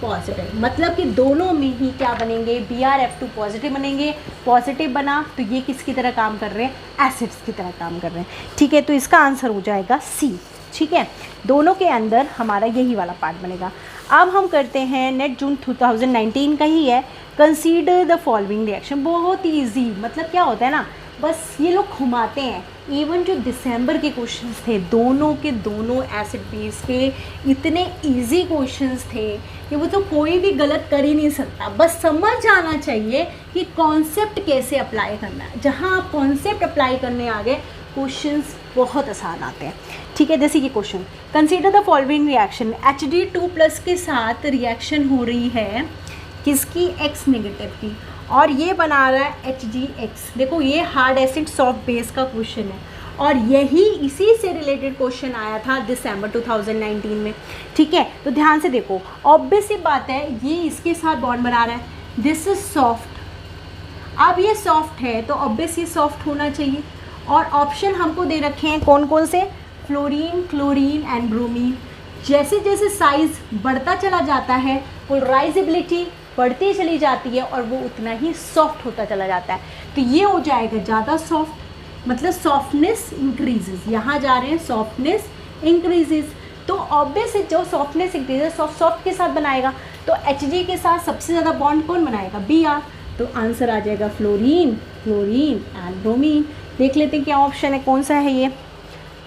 पॉजिटिव। मतलब कि दोनों में ही क्या बनेंगे, BrF2 पॉजिटिव बनेंगे। पॉजिटिव बना तो ये किसकी तरह काम कर रहे हैं, एसिड्स की तरह काम कर रहे हैं, ठीक है। तो इसका आंसर हो जाएगा सी, ठीक है। दोनों के अंदर हमारा यही वाला पार्ट बनेगा। अब हम करते हैं नेट जून 2019 का ही है, कंसीडर द फॉलोइंग रिएक्शन। बहुत ईजी, मतलब क्या होता है ना, बस ये लोग घुमाते हैं। इवन जो दिसंबर के क्वेश्चंस थे, दोनों के दोनों एसिड बेस के इतने इजी क्वेश्चंस थे कि वो तो कोई भी गलत कर ही नहीं सकता। बस समझ आना चाहिए कि कॉन्सेप्ट कैसे अप्लाई करना है। जहाँ आप कॉन्सेप्ट अप्लाई करने आ गए क्वेश्चंस बहुत आसान आते हैं, ठीक है। जैसे ये question, consider the following reaction, Hd2+ के साथ रिएक्शन हो रही है किसकी, X नेगेटिव की, और ये बना रहा है HgX। देखो ये हार्ड एसिड सॉफ्ट बेस का क्वेश्चन है, और यही इसी से रिलेटेड क्वेश्चन आया था दिसंबर 2019 में, ठीक है। तो ध्यान से देखो, ऑब्वियस सी बात है ये इसके साथ बॉन्ड बना रहा है, दिस इज सॉफ्ट। अब ये सॉफ्ट है तो ऑब्वियस ये सॉफ्ट होना चाहिए, और ऑप्शन हमको दे रखे हैं कौन कौन से, फ्लोरीन, क्लोरीन एंड ब्रोमीन। जैसे जैसे साइज बढ़ता चला जाता है, पोलराइजेबिलिटी बढ़ती चली जाती है, और वो उतना ही सॉफ्ट होता चला जाता है। तो ये हो जाएगा ज़्यादा सॉफ्ट, मतलब सॉफ्टनेस इंक्रीजेज, यहाँ जा रहे हैं सॉफ्टनेस इंक्रीजेज। तो ऑब्वियस जो सॉफ्टनेस इंक्रीजेज सॉफ्ट के साथ बनाएगा, तो Hg के साथ सबसे ज़्यादा बॉन्ड कौन बनाएगा, Br। तो आंसर आ जाएगा फ्लोरीन, क्लोरीन एंड ब्रोमीन। देख लेते हैं क्या ऑप्शन है, कौन सा है ये,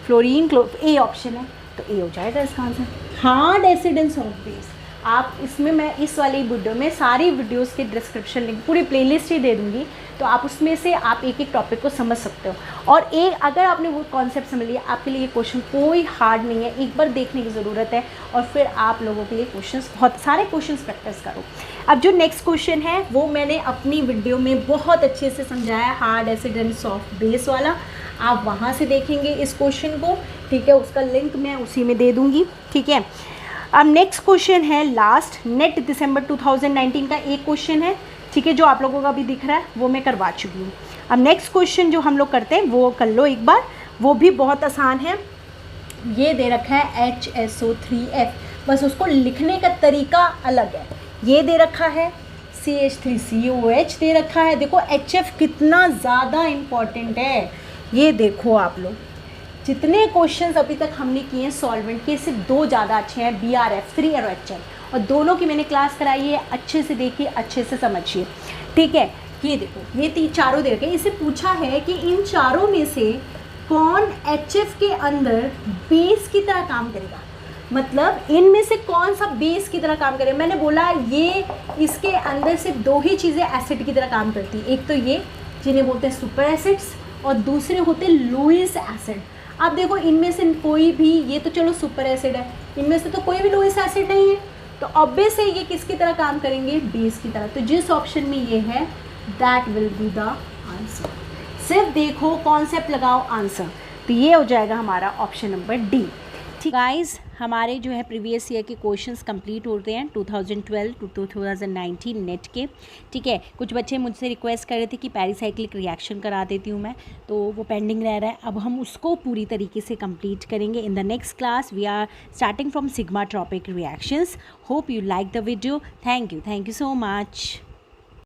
फ्लोरीन, ए ऑप्शन है, तो ए हो जाएगा इसका answer. Hard acid and soft base, आप इसमें मैं इस वाली वीडियो में सारी वीडियोस के डिस्क्रिप्शन लिंक पूरी प्लेलिस्ट ही दे दूँगी, तो आप उसमें से आप एक एक टॉपिक को समझ सकते हो। और एक अगर आपने वो कॉन्सेप्ट समझ लिया, आपके लिए क्वेश्चन कोई हार्ड नहीं है, एक बार देखने की ज़रूरत है, और फिर आप लोगों के लिए क्वेश्चंस, बहुत सारे क्वेश्चंस प्रैक्टिस करो। अब जो नेक्स्ट क्वेश्चन है वो मैंने अपनी वीडियो में बहुत अच्छे से समझाया है, hard acid and soft base वाला, आप वहाँ से देखेंगे इस क्वेश्चन को, ठीक है। उसका लिंक मैं उसी में दे दूँगी, ठीक है। अब नेक्स्ट क्वेश्चन है लास्ट, नेट दिसंबर 2019 का एक क्वेश्चन है, ठीक है, जो आप लोगों का भी दिख रहा है, वो मैं करवा चुकी हूँ। अब नेक्स्ट क्वेश्चन जो हम लोग करते हैं वो कर लो एक बार, वो भी बहुत आसान है। ये दे रखा है HSO3F, बस उसको लिखने का तरीका अलग है। ये दे रखा है CH3COH दे रखा है। देखो HF कितना ज़्यादा इम्पॉर्टेंट है, ये देखो आप लोग, जितने क्वेश्चंस अभी तक हमने किए हैं सॉल्वेंट के, सिर्फ दो ज़्यादा अच्छे हैं, BrF3 और HF, और दोनों की मैंने क्लास कराई है, अच्छे से देखिए, अच्छे से समझिए, ठीक है। ये देखो ये चारों दे रखे, इसे पूछा है कि इन चारों में से कौन HF के अंदर बेस की तरह काम करेगा, मतलब इनमें से कौन सा बेस की तरह काम करेगा। मैंने बोला ये इसके अंदर सिर्फ दो ही चीज़ें एसिड की तरह काम करती है, एक तो ये जिन्हें बोलते हैं सुपर एसिड्स, और दूसरे होते हैं लुईस एसिड। आप देखो इनमें से कोई भी, ये तो चलो सुपर एसिड है, इनमें से तो कोई भी लुईस एसिड नहीं है, तो ऑब्वियस है ये किसकी तरह काम करेंगे, बेस की तरह। तो जिस ऑप्शन में ये है that will be the answer. सिर्फ देखो कॉन्सेप्ट लगाओ आंसर, तो ये हो जाएगा हमारा ऑप्शन नंबर डी। ठीक गाइस, हमारे जो है प्रीवियस ईयर के क्वेश्चंस कंप्लीट होते हैं 2012 टू 2019 नेट के, ठीक है। कुछ बच्चे मुझसे रिक्वेस्ट कर रहे थे कि पेरिसाइक्लिक रिएक्शन करा देती हूँ मैं, तो वो पेंडिंग रह रहा है, अब हम उसको पूरी तरीके से कंप्लीट करेंगे in the next class. We are starting from sigmatropic reactions. Hope you like the video. Thank you so much.